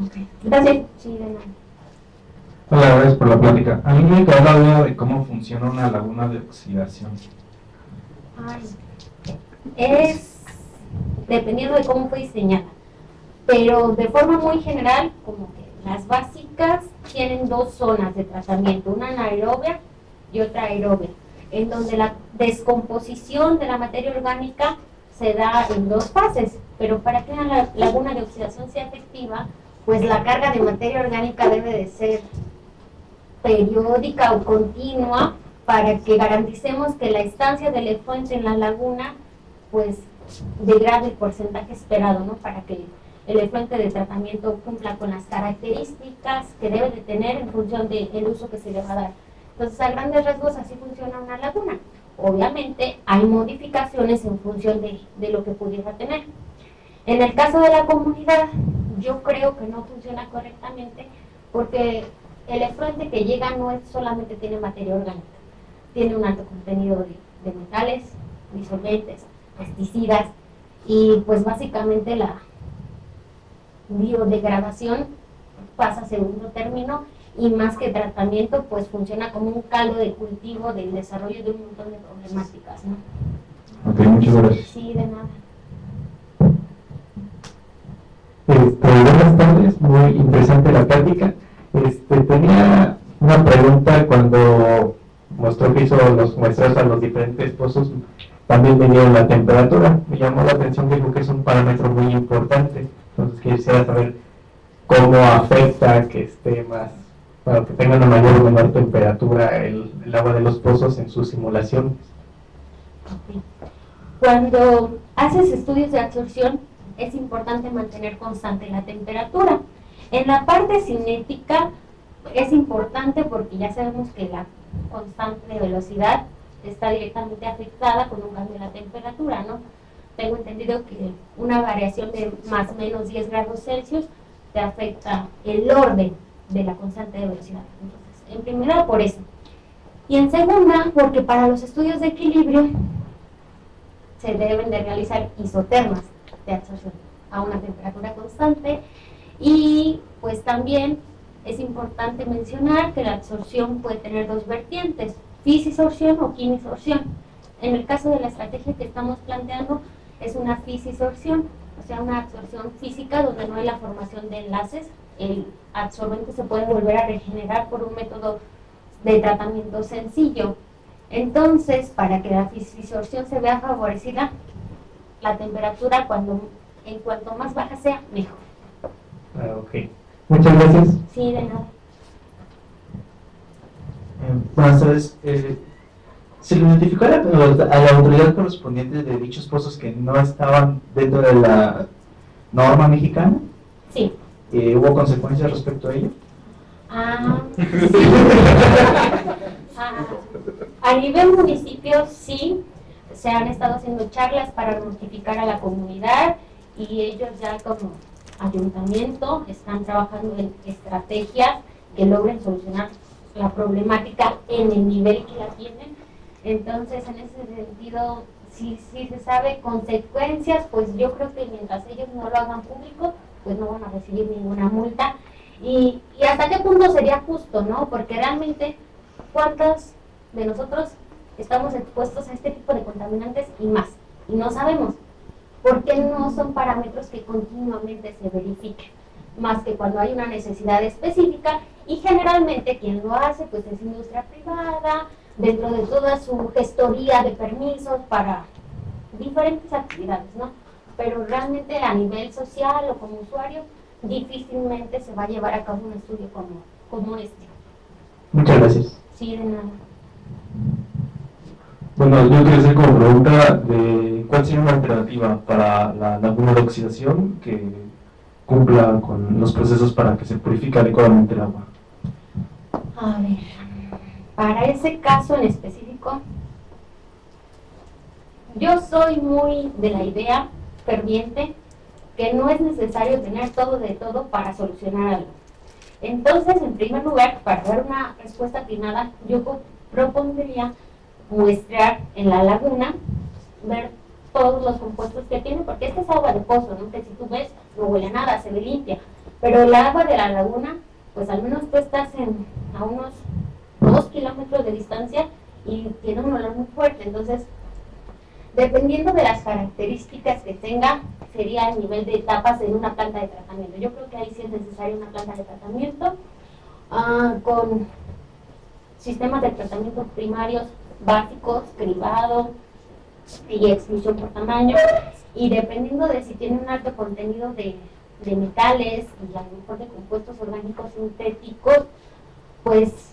Okay. Gracias. Sí, de nada. Hola, gracias por la plática. A mí me quedó la duda de cómo funciona una laguna de oxidación. Es dependiendo de cómo fue diseñada, pero de forma muy general, como que las básicas tienen dos zonas de tratamiento, una anaerobia y otra aerobia, en donde la descomposición de la materia orgánica se da en dos fases, pero para que una laguna de oxidación sea efectiva, pues la carga de materia orgánica debe de ser periódica o continua para que garanticemos que la estancia del efluente en la laguna pues degrade el porcentaje esperado, ¿no? Para que el efluente de tratamiento cumpla con las características que debe de tener en función del uso que se le va a dar. Entonces, a grandes rasgos, así funciona una laguna. Obviamente, hay modificaciones en función de lo que pudiera tener. En el caso de la comunidad, yo creo que no funciona correctamente porque el efluente que llega no es solamente tiene materia orgánica, tiene un alto contenido de metales, disolventes, pesticidas, y pues básicamente la biodegradación pasa a segundo término, y más que tratamiento pues funciona como un caldo de cultivo del desarrollo de un montón de problemáticas, ¿no? Ok, muchas gracias. Sí, de nada. Buenas tardes, muy interesante la plática. Tenía una pregunta. Cuando mostró que hizo los muestreos a los diferentes pozos, también venía la temperatura. Me llamó la atención que dijo que es un parámetro muy importante. Entonces quisiera saber cómo afecta que esté más, para que tenga una mayor o menor temperatura el agua de los pozos en sus simulaciones. Okay. Cuando haces estudios de absorción, es importante mantener constante la temperatura. En la parte cinética es importante porque ya sabemos que la constante de velocidad está directamente afectada con un cambio de la temperatura, ¿no? Tengo entendido que una variación de más o menos 10 grados Celsius te afecta el orden de la constante de velocidad. Entonces, en primera, por eso. Y en segunda, porque para los estudios de equilibrio se deben de realizar isotermas de absorción a una temperatura constante, y pues también es importante mencionar que la absorción puede tener dos vertientes, fisisorción o quimisorción. En el caso de la estrategia que estamos planteando es una fisisorción, o sea, una absorción física donde no hay la formación de enlaces. El absorbente se puede volver a regenerar por un método de tratamiento sencillo. Entonces, para que la fisisorción se vea favorecida, la temperatura en cuanto más baja sea, mejor. Ok, muchas gracias. Sí, de nada. Buenas tardes. ¿Se le notificó a la autoridad correspondiente de dichos pozos que no estaban dentro de la norma mexicana? Sí. ¿Hubo consecuencias respecto a ello? Sí. A nivel municipio sí, se han estado haciendo charlas para notificar a la comunidad, y ellos ya como ayuntamiento están trabajando en estrategias que logren solucionar la problemática en el nivel que la tienen. Entonces, en ese sentido, si se sabe consecuencias, pues yo creo que mientras ellos no lo hagan público, pues no van a recibir ninguna multa. Y hasta qué punto sería justo, ¿no? Porque realmente, ¿cuántos de nosotros estamos expuestos a este tipo de contaminantes y más? Y no sabemos. Porque no son parámetros que continuamente se verifiquen, más que cuando hay una necesidad específica, y generalmente quien lo hace pues es industria privada, dentro de toda su gestoría de permisos para diferentes actividades, ¿no? Pero realmente a nivel social o como usuario, difícilmente se va a llevar a cabo un estudio como este. Muchas gracias. Sí, de nada. Bueno, yo quería hacer como pregunta de cuál sería una alternativa para la laguna de oxidación que cumpla con los procesos para que se purifique adecuadamente el agua. A ver, para ese caso en específico, yo soy muy de la idea ferviente que no es necesario tener todo de todo para solucionar algo. Entonces, en primer lugar, para dar una respuesta atinada, yo propondría muestrear en la laguna, ver todos los compuestos que tiene, porque esta es agua de pozo, ¿no? Que si tú ves, no huele a nada, se ve limpia. Pero el agua de la laguna, pues al menos tú estás a unos 2 kilómetros de distancia y tiene un olor muy fuerte. Entonces, dependiendo de las características que tenga, sería el nivel de etapas en una planta de tratamiento. Yo creo que ahí sí es necesaria una planta de tratamiento con sistemas de tratamiento primarios básicos, cribado y exclusión por tamaño, y dependiendo de si tiene un alto contenido de metales y a lo mejor de compuestos orgánicos sintéticos, pues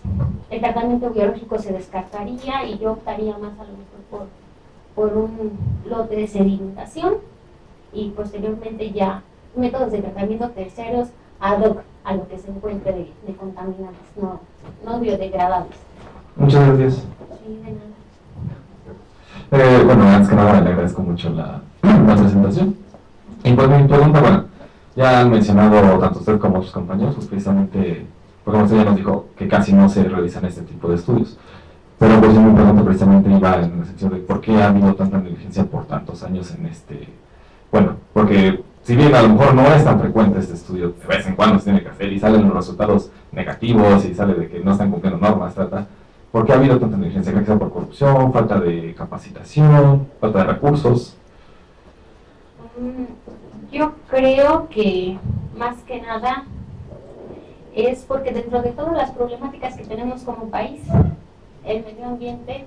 el tratamiento biológico se descartaría, y yo optaría más a lo mejor por un lote de sedimentación y posteriormente ya métodos de tratamiento terceros ad hoc a lo que se encuentre de contaminantes no biodegradables. Muchas gracias. Sí, de nada. Bueno, antes que nada le agradezco mucho la presentación. Y pues mi pregunta, bueno, ya han mencionado tanto usted como sus compañeros, pues precisamente porque usted ya nos dijo que casi no se realizan este tipo de estudios. Pero pues yo me pregunto precisamente iba en la sección de por qué ha habido tanta negligencia por tantos años en bueno, porque si bien a lo mejor no es tan frecuente este estudio, de vez en cuando se tiene que hacer y salen los resultados negativos y sale de que no están cumpliendo normas, ¿por qué ha habido tanta negligencia? ¿Cree que sea por corrupción, falta de capacitación, falta de recursos? Yo creo que más que nada es porque dentro de todas las problemáticas que tenemos como país, el medio ambiente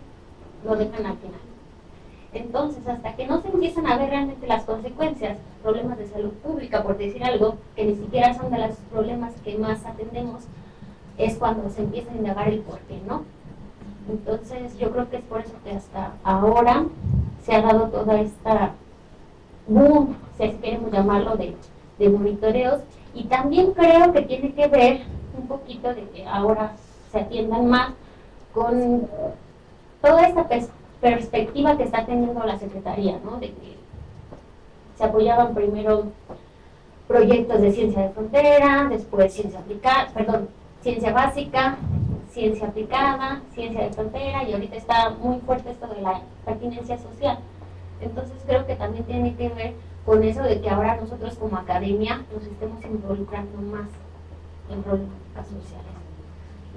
lo dejan al final. Entonces, hasta que no se empiezan a ver realmente las consecuencias, problemas de salud pública, por decir algo, que ni siquiera son de los problemas que más atendemos, es cuando se empieza a indagar el por qué, ¿no? Entonces, yo creo que es por eso que hasta ahora se ha dado toda esta boom, si queremos llamarlo, de monitoreos, y también creo que tiene que ver un poquito de que ahora se atiendan más con toda esta perspectiva que está teniendo la Secretaría, ¿no? De que se apoyaban primero proyectos de ciencia de frontera, después ciencia básica, ciencia aplicada, ciencia de frontera, y ahorita está muy fuerte esto de la pertinencia social. Entonces creo que también tiene que ver con eso de que ahora nosotros como academia nos estemos involucrando más en problemáticas sociales.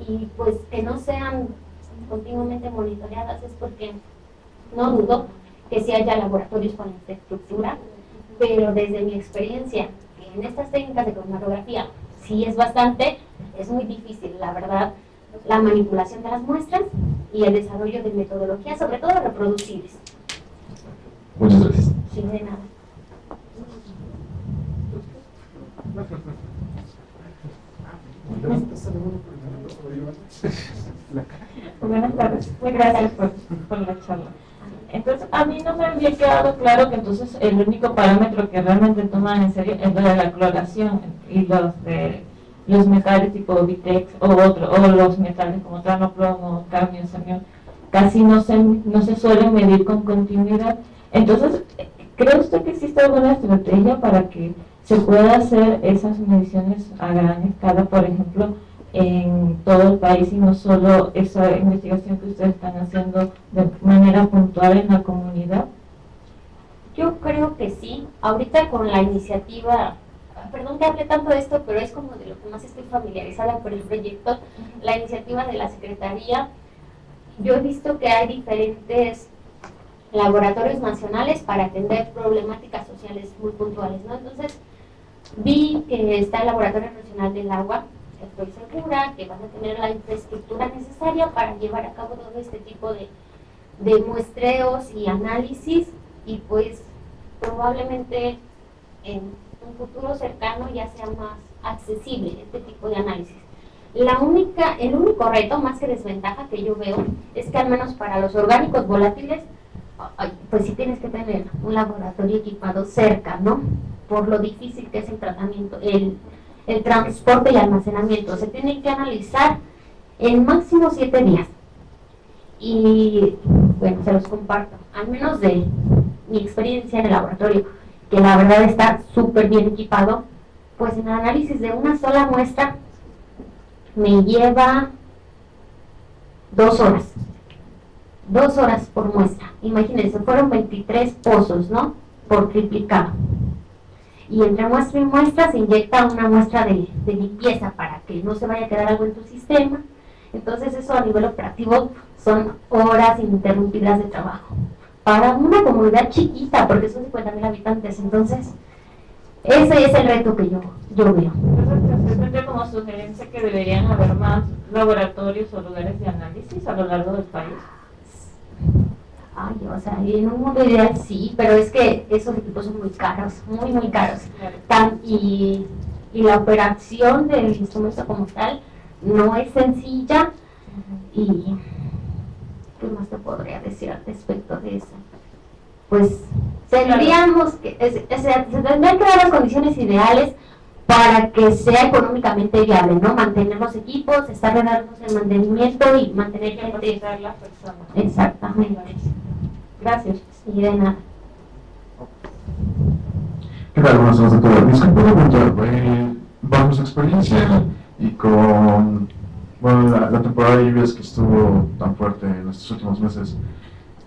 Y pues que no sean continuamente monitoreadas es porque no dudo que sí haya laboratorios con infraestructura, pero desde mi experiencia en estas técnicas de cromatografía sí es muy difícil, la verdad, la manipulación de las muestras y el desarrollo de metodologías, sobre todo reproducibles. Muchas gracias. Sí, de nada. Buenas tardes, muy gracias por la charla. Entonces, a mí no me había quedado claro que entonces el único parámetro que realmente toman en serio es lo de la cloración y los metales tipo Vitex o los metales como trano, plomo, cadmio, samio, casi no se suelen medir con continuidad. Entonces, ¿cree usted que existe alguna estrategia para que se pueda hacer esas mediciones a gran escala, por ejemplo, en todo el país y no solo esa investigación que ustedes están haciendo de manera puntual en la comunidad? Yo creo que sí. Ahorita con la iniciativa, perdón que hable tanto de esto, pero es como de lo que más estoy familiarizada por el proyecto, la iniciativa de la Secretaría. Yo he visto que hay diferentes laboratorios nacionales para atender problemáticas sociales muy puntuales, ¿no? Entonces, vi que está el Laboratorio Nacional del Agua. Estoy segura que van a tener la infraestructura necesaria para llevar a cabo todo este tipo de muestreos y análisis, y pues probablemente en un futuro cercano ya sea más accesible este tipo de análisis. El único reto, más que desventaja que yo veo, es que al menos para los orgánicos volátiles, pues sí tienes que tener un laboratorio equipado cerca, ¿no? Por lo difícil que es el tratamiento, el transporte y almacenamiento. Se tienen que analizar en máximo 7 días. Y bueno, se los comparto, al menos de mi experiencia en el laboratorio, que la verdad está súper bien equipado. Pues en el análisis de una sola muestra me lleva 2 horas. 2 horas por muestra. Imagínense, fueron 23 pozos, ¿no? Por triplicado. Y entre muestra y muestra se inyecta una muestra de limpieza para que no se vaya a quedar algo en tu sistema. Entonces eso a nivel operativo son horas ininterrumpidas de trabajo. Para una comunidad chiquita, porque son 50,000 habitantes, entonces ese es el reto que yo veo. Entonces, ¿usted tendría como sugerencia que deberían haber más laboratorios o lugares de análisis a lo largo del país? Ay, o sea, en un mundo ideal sí, pero es que esos equipos son muy caros, muy, muy caros. Y la operación del instrumento como tal no es sencilla. Y ¿qué más te podría decir al respecto de eso? Pues tendríamos que, se tendrían que dar las condiciones ideales para que sea económicamente viable, ¿no? Mantener los equipos, estar regalos en mantenimiento y mantener gente. Las personas. Exactamente. Gracias. Y de nada. ¿Qué tal? Buenas tardes a todos. Disculpe preguntar, bajo su experiencia y con bueno, la temporada de lluvias que estuvo tan fuerte en estos últimos meses,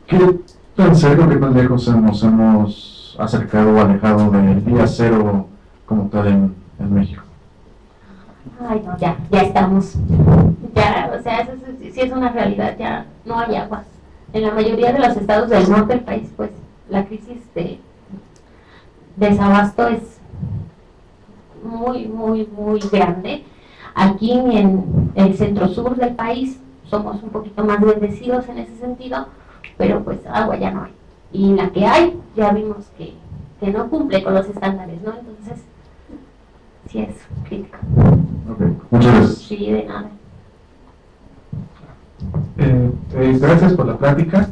¿qué tan cerca, qué tan lejos nos hemos acercado o alejado del día cero como tal en México? Ay, no, ya estamos. Ya, o sea, eso sí es una realidad, ya no hay aguas. En la mayoría de los estados del norte del país, pues, la crisis de desabasto es muy, muy, muy grande. Aquí en el centro-sur del país somos un poquito más bendecidos en ese sentido, pero pues agua ya no hay. Y la que hay, ya vimos que no cumple con los estándares, ¿no? Entonces, sí es crítica. Ok, muchas gracias. Sí, de nada. Gracias por la plática.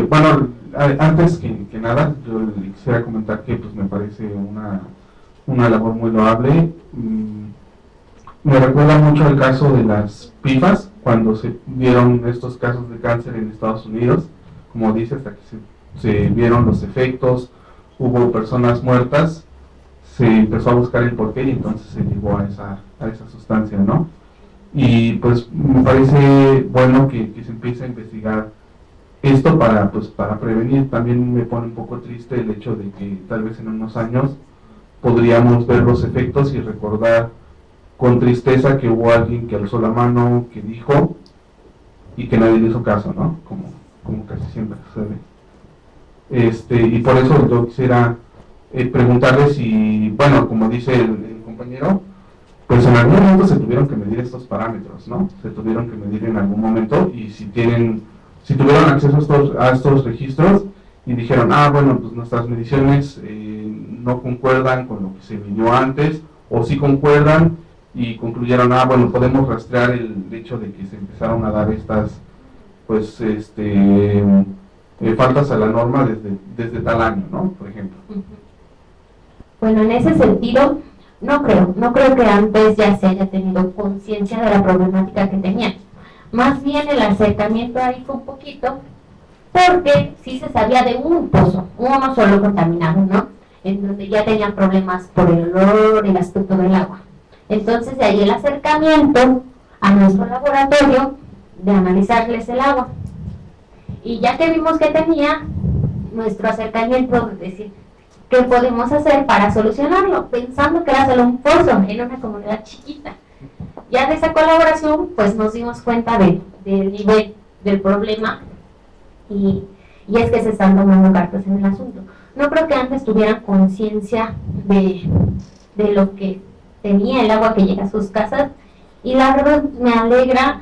Bueno, antes que nada, yo le quisiera comentar que pues, me parece una labor muy loable. Me recuerda mucho al caso de las PIFAS, cuando se vieron estos casos de cáncer en Estados Unidos, como dice, hasta que se vieron los efectos, hubo personas muertas, se empezó a buscar el porqué y entonces se llegó a esa sustancia, ¿no? Y pues me parece bueno que se empiece a investigar esto para prevenir. También me pone un poco triste el hecho de que tal vez en unos años podríamos ver los efectos y recordar con tristeza que hubo alguien que alzó la mano, que dijo y que nadie le hizo caso, ¿no? Como casi siempre sucede. Y por eso yo quisiera preguntarle si, bueno, como dice el compañero, pues en algún momento se tuvieron que medir estos parámetros, ¿no? Se tuvieron que medir en algún momento y si tuvieron acceso a estos registros y dijeron, bueno, pues nuestras mediciones no concuerdan con lo que se midió antes, o sí concuerdan y concluyeron, bueno, podemos rastrear el hecho de que se empezaron a dar estas, pues, faltas a la norma desde tal año, ¿no? Por ejemplo. Bueno, en ese sentido, no creo que antes ya se haya tenido conciencia de la problemática que tenían. Más bien el acercamiento ahí fue un poquito, porque sí se sabía de un pozo, uno solo contaminado, ¿no? En donde ya tenían problemas por el olor, el aspecto del agua. Entonces de ahí el acercamiento a nuestro laboratorio de analizarles el agua. Y ya que vimos que tenía, nuestro acercamiento de decir, ¿qué podemos hacer para solucionarlo? Pensando que era solo un pozo en una comunidad chiquita. Ya de esa colaboración, pues nos dimos cuenta del nivel del problema y es que se están tomando cartas en el asunto. No creo que antes tuvieran conciencia de lo que tenía el agua que llega a sus casas, y la verdad me alegra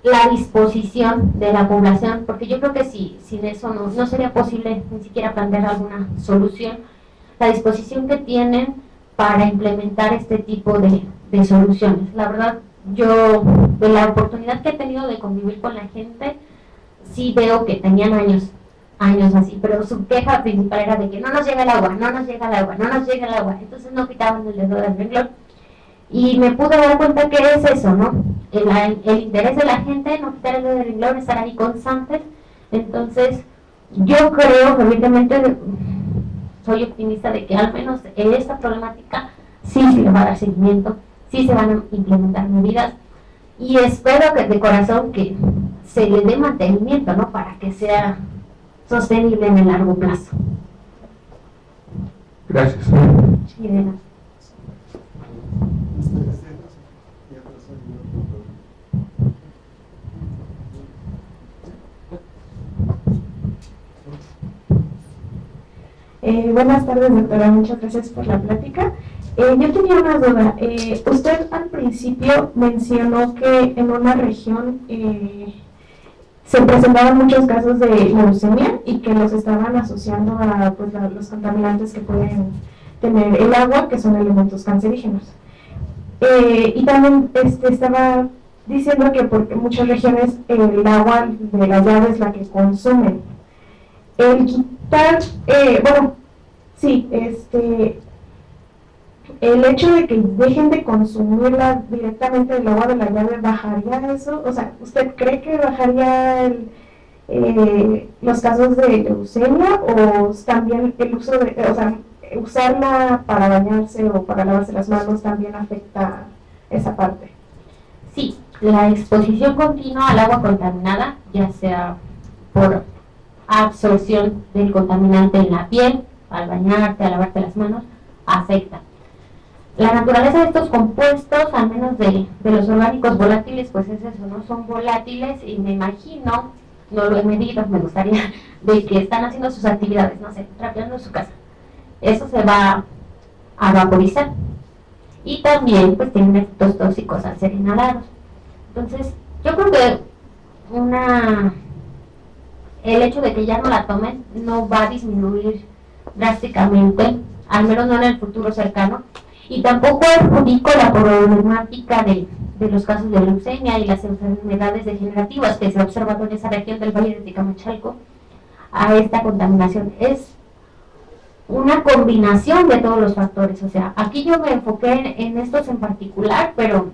la disposición de la población, porque yo creo que sin eso no sería posible ni siquiera plantear alguna solución. La disposición que tienen para implementar este tipo de soluciones. La verdad, yo, de la oportunidad que he tenido de convivir con la gente, sí veo que tenían años así, pero su queja principal era de que no nos llega el agua, no nos llega el agua, no nos llega el agua. Entonces no quitaban el dedo del renglón. Y me pude dar cuenta que es eso, ¿no? El interés de la gente, no quitar el dedo del renglón, estar ahí constantes. Entonces, yo creo, fervientemente, soy optimista de que al menos en esta problemática sí se le va a dar seguimiento, sí se van a implementar medidas, y espero que de corazón que se le dé mantenimiento, ¿no? Para que sea sostenible en el largo plazo. Gracias. Sí, de nada. Buenas tardes, doctora, muchas gracias por la plática. Yo tenía una duda. Usted al principio mencionó que en una región se presentaban muchos casos de leucemia y que los estaban asociando a los contaminantes que pueden tener el agua, que son elementos cancerígenos. Y también estaba diciendo que porque en muchas regiones el agua de la llave es la que consumen. El quitar, el hecho de que dejen de consumirla directamente del agua de la llave, ¿bajaría eso? O sea, ¿usted cree que bajaría los casos de leucemia, o también el uso de, usarla para bañarse o para lavarse las manos también afecta esa parte. Sí, la exposición continua al agua contaminada, ya sea por absorción del contaminante en la piel, al bañarte, al lavarte las manos, afecta. La naturaleza de estos compuestos, al menos de los orgánicos volátiles, pues es eso, ¿no? Son volátiles y me imagino, no lo he medido, me gustaría, de que están haciendo sus actividades, no sé, trapeando su casa. Eso se va a vaporizar y también pues tienen efectos tóxicos al ser inhalados. Entonces, yo creo que el hecho de que ya no la tomen no va a disminuir drásticamente, al menos no en el futuro cercano, y tampoco adjudico la problemática de los casos de leucemia y las enfermedades degenerativas que se ha observado en esa región del Valle de Tecamachalco a esta contaminación. Es una combinación de todos los factores, o sea, aquí yo me enfoqué en estos en particular, pero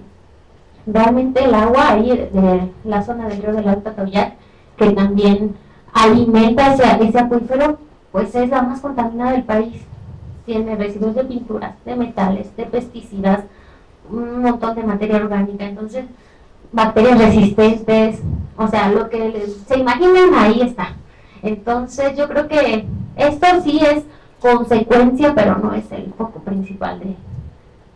realmente el agua ahí de la zona del río del Alto Atoyac, que también alimenta ese acuífero, pues es la más contaminada del país. Tiene residuos de pinturas, de metales, de pesticidas, un montón de materia orgánica, entonces bacterias resistentes, o sea, lo que se imaginen ahí está. Entonces yo creo que esto sí es consecuencia, pero no es el foco principal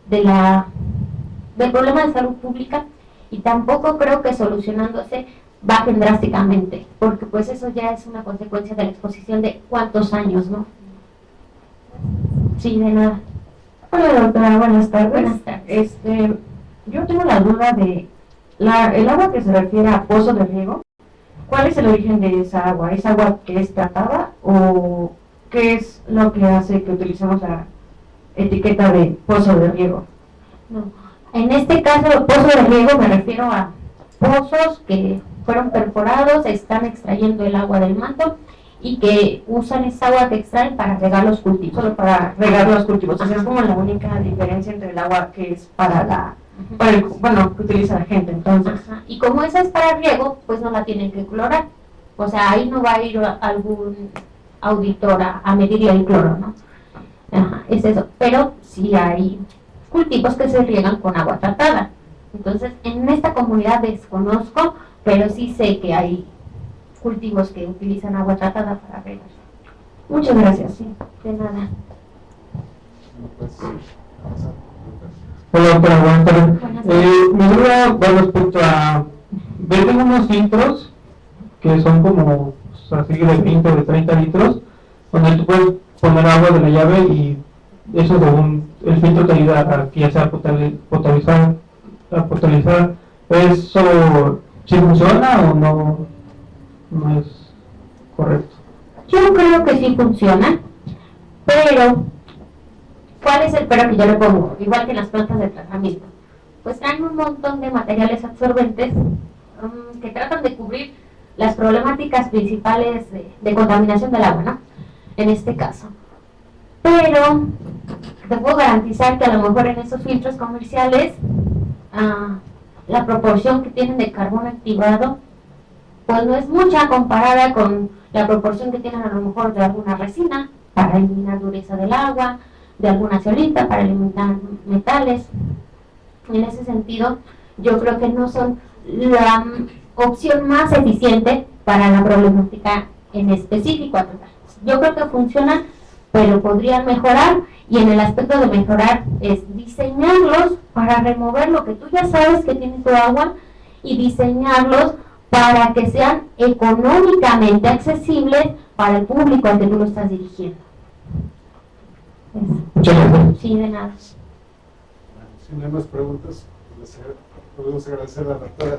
del problema de salud pública, y tampoco creo que solucionándose bajen drásticamente, porque pues eso ya es una consecuencia de la exposición de cuántos años, ¿no? Sí, de nada. Hola doctora, buenas tardes. Buenas tardes. Yo tengo la duda de el agua que se refiere a pozo de riego. ¿Cuál es el origen de esa agua? ¿Es agua que es tratada o qué es lo que hace que utilicemos la etiqueta de pozo de riego? No. En este caso, el pozo de riego me refiero a pozos que fueron perforados, están extrayendo el agua del manto y que usan esa agua que extraen para regar los cultivos. Solo para regar los cultivos. O sea, es como la única diferencia entre el agua que es para que utiliza la gente, entonces. Ajá. Y como esa es para riego, pues no la tienen que clorar. O sea, ahí no va a ir algún auditor a medirle el cloro, ¿no? Ajá, es eso. Pero sí hay cultivos que se riegan con agua tratada. Entonces, en esta comunidad desconozco, pero sí sé que hay cultivos que utilizan agua tratada para regar. Muchas gracias. Sí, de nada. Hola, doctora, buenas tardes. Buenas tardes. Mi duda va respecto a... Venden unos filtros que son como así de 20 o de 30 litros, donde tú puedes poner agua de la llave y eso según el filtro te ayuda a que ya sea potabilizar. ¿Eso sí funciona o no es correcto? Yo creo que sí funciona, pero ¿cuál es el pero que yo le pongo? Igual que en las plantas de tratamiento. Pues traen un montón de materiales absorbentes que tratan de cubrir las problemáticas principales de contaminación del agua, ¿no? En este caso. Pero te puedo garantizar que a lo mejor en esos filtros comerciales la proporción que tienen de carbono activado pues no es mucha comparada con la proporción que tienen a lo mejor de alguna resina para eliminar dureza del agua, de alguna ceolita para eliminar metales. En ese sentido, yo creo que no son la opción más eficiente para la problemática en específico a tratar. Yo creo que funcionan, pero podrían mejorar, y en el aspecto de mejorar es diseñarlos para remover lo que tú ya sabes que tiene tu agua y diseñarlos para que sean económicamente accesibles para el público al que tú lo estás dirigiendo. Muchas gracias. Sí, de nada. Si no hay más preguntas, podemos agradecer a la doctora.